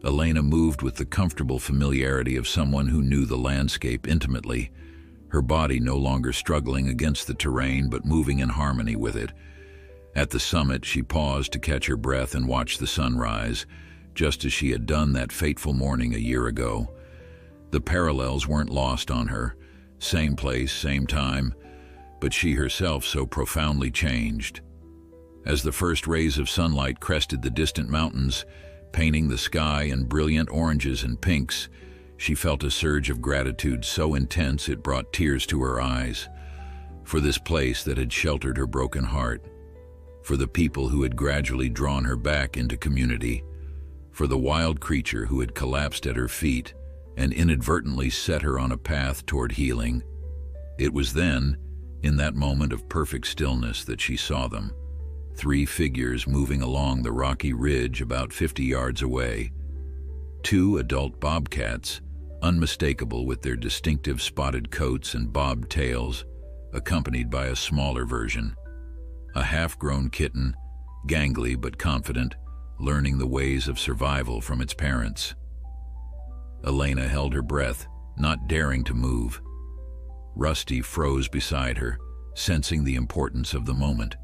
Elena moved with the comfortable familiarity of someone who knew the landscape intimately, her body no longer struggling against the terrain but moving in harmony with it. At the summit, she paused to catch her breath and watch the sunrise, just as she had done that fateful morning a year ago. The parallels weren't lost on her. Same place, same time, but she herself so profoundly changed. As the first rays of sunlight crested the distant mountains, painting the sky in brilliant oranges and pinks, she felt a surge of gratitude so intense it brought tears to her eyes. For this place that had sheltered her broken heart, for the people who had gradually drawn her back into community, for the wild creature who had collapsed at her feet and inadvertently set her on a path toward healing. It was then, in that moment of perfect stillness, that she saw them. 3 figures moving along the rocky ridge about 50 yards away. 2 adult bobcats, unmistakable with their distinctive spotted coats and bobbed tails, accompanied by a smaller version. A half-grown kitten, gangly but confident, learning the ways of survival from its parents. Elena held her breath, not daring to move. Rusty froze beside her, sensing the importance of the moment.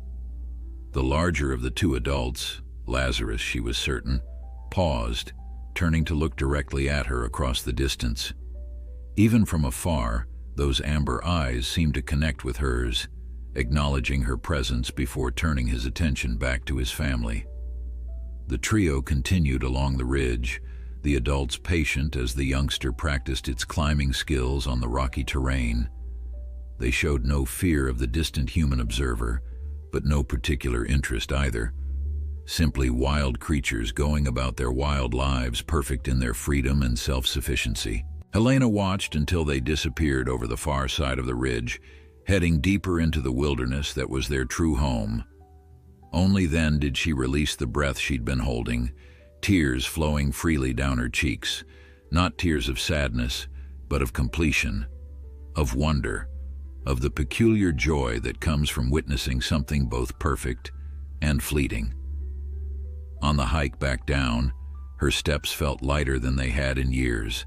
The larger of the 2 adults, Lazarus she was certain, paused, turning to look directly at her across the distance. Even from afar, those amber eyes seemed to connect with hers, acknowledging her presence before turning his attention back to his family. The trio continued along the ridge, the adults patient as the youngster practiced its climbing skills on the rocky terrain. They showed no fear of the distant human observer, but no particular interest either. Simply wild creatures going about their wild lives, perfect in their freedom and self-sufficiency. Elena watched until they disappeared over the far side of the ridge, heading deeper into the wilderness that was their true home. Only then did she release the breath she'd been holding, tears flowing freely down her cheeks, not tears of sadness, but of completion, of wonder, of the peculiar joy that comes from witnessing something both perfect and fleeting. On the hike back down, her steps felt lighter than they had in years.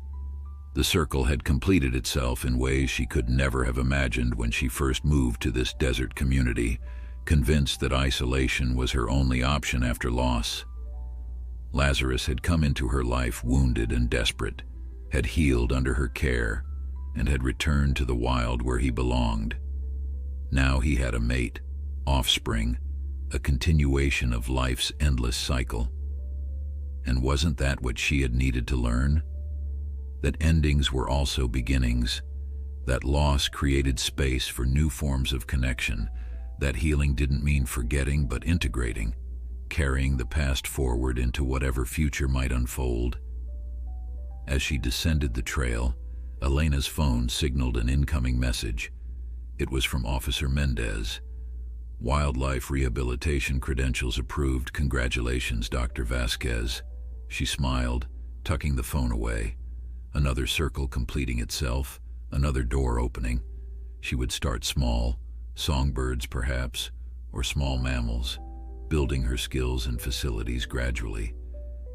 The circle had completed itself in ways she could never have imagined when she first moved to this desert community, convinced that isolation was her only option after loss. Lazarus had come into her life wounded and desperate, had healed under her care, and had returned to the wild where he belonged. Now he had a mate, offspring, a continuation of life's endless cycle. And wasn't that what she had needed to learn? That endings were also beginnings, that loss created space for new forms of connection, that healing didn't mean forgetting but integrating, carrying the past forward into whatever future might unfold. As she descended the trail, Elena's phone signaled an incoming message. It was from Officer Mendez. "Wildlife rehabilitation credentials approved. Congratulations, Dr. Vasquez." She smiled, tucking the phone away. Another circle completing itself, another door opening. She would start small, songbirds perhaps, or small mammals, building her skills and facilities gradually.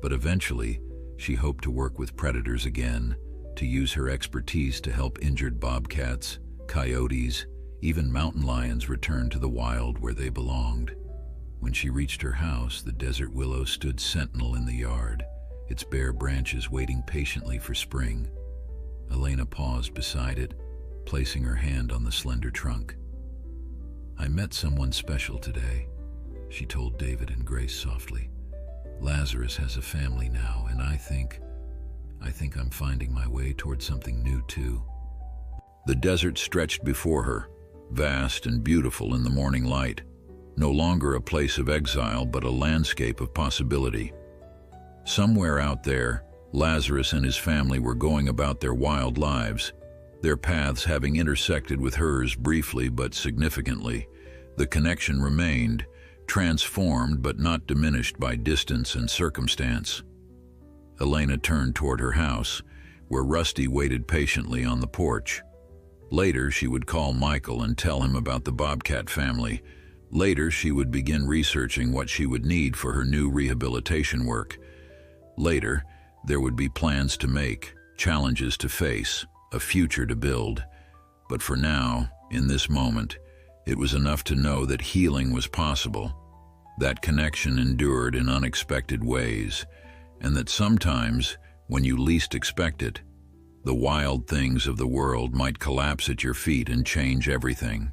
But eventually, she hoped to work with predators again, to use her expertise to help injured bobcats, coyotes, even mountain lions return to the wild where they belonged. When she reached her house, the desert willow stood sentinel in the yard, its bare branches waiting patiently for spring. Elena paused beside it, placing her hand on the slender trunk. "I met someone special today," she told David and Grace softly. "Lazarus has a family now, and I think I'm finding my way toward something new too." The desert stretched before her, vast and beautiful in the morning light, no longer a place of exile but a landscape of possibility. Somewhere out there, Lazarus and his family were going about their wild lives, their paths having intersected with hers briefly but significantly. The connection remained, transformed but not diminished by distance and circumstance. Elena turned toward her house, where Rusty waited patiently on the porch. Later, she would call Michael and tell him about the Bobcat family. Later, she would begin researching what she would need for her new rehabilitation work. Later, There would be plans to make, challenges to face, a future to build. But for now, in this moment, it was enough to know that healing was possible. That connection endured in unexpected ways, and that sometimes, when you least expect it, the wild things of the world might collapse at your feet and change everything.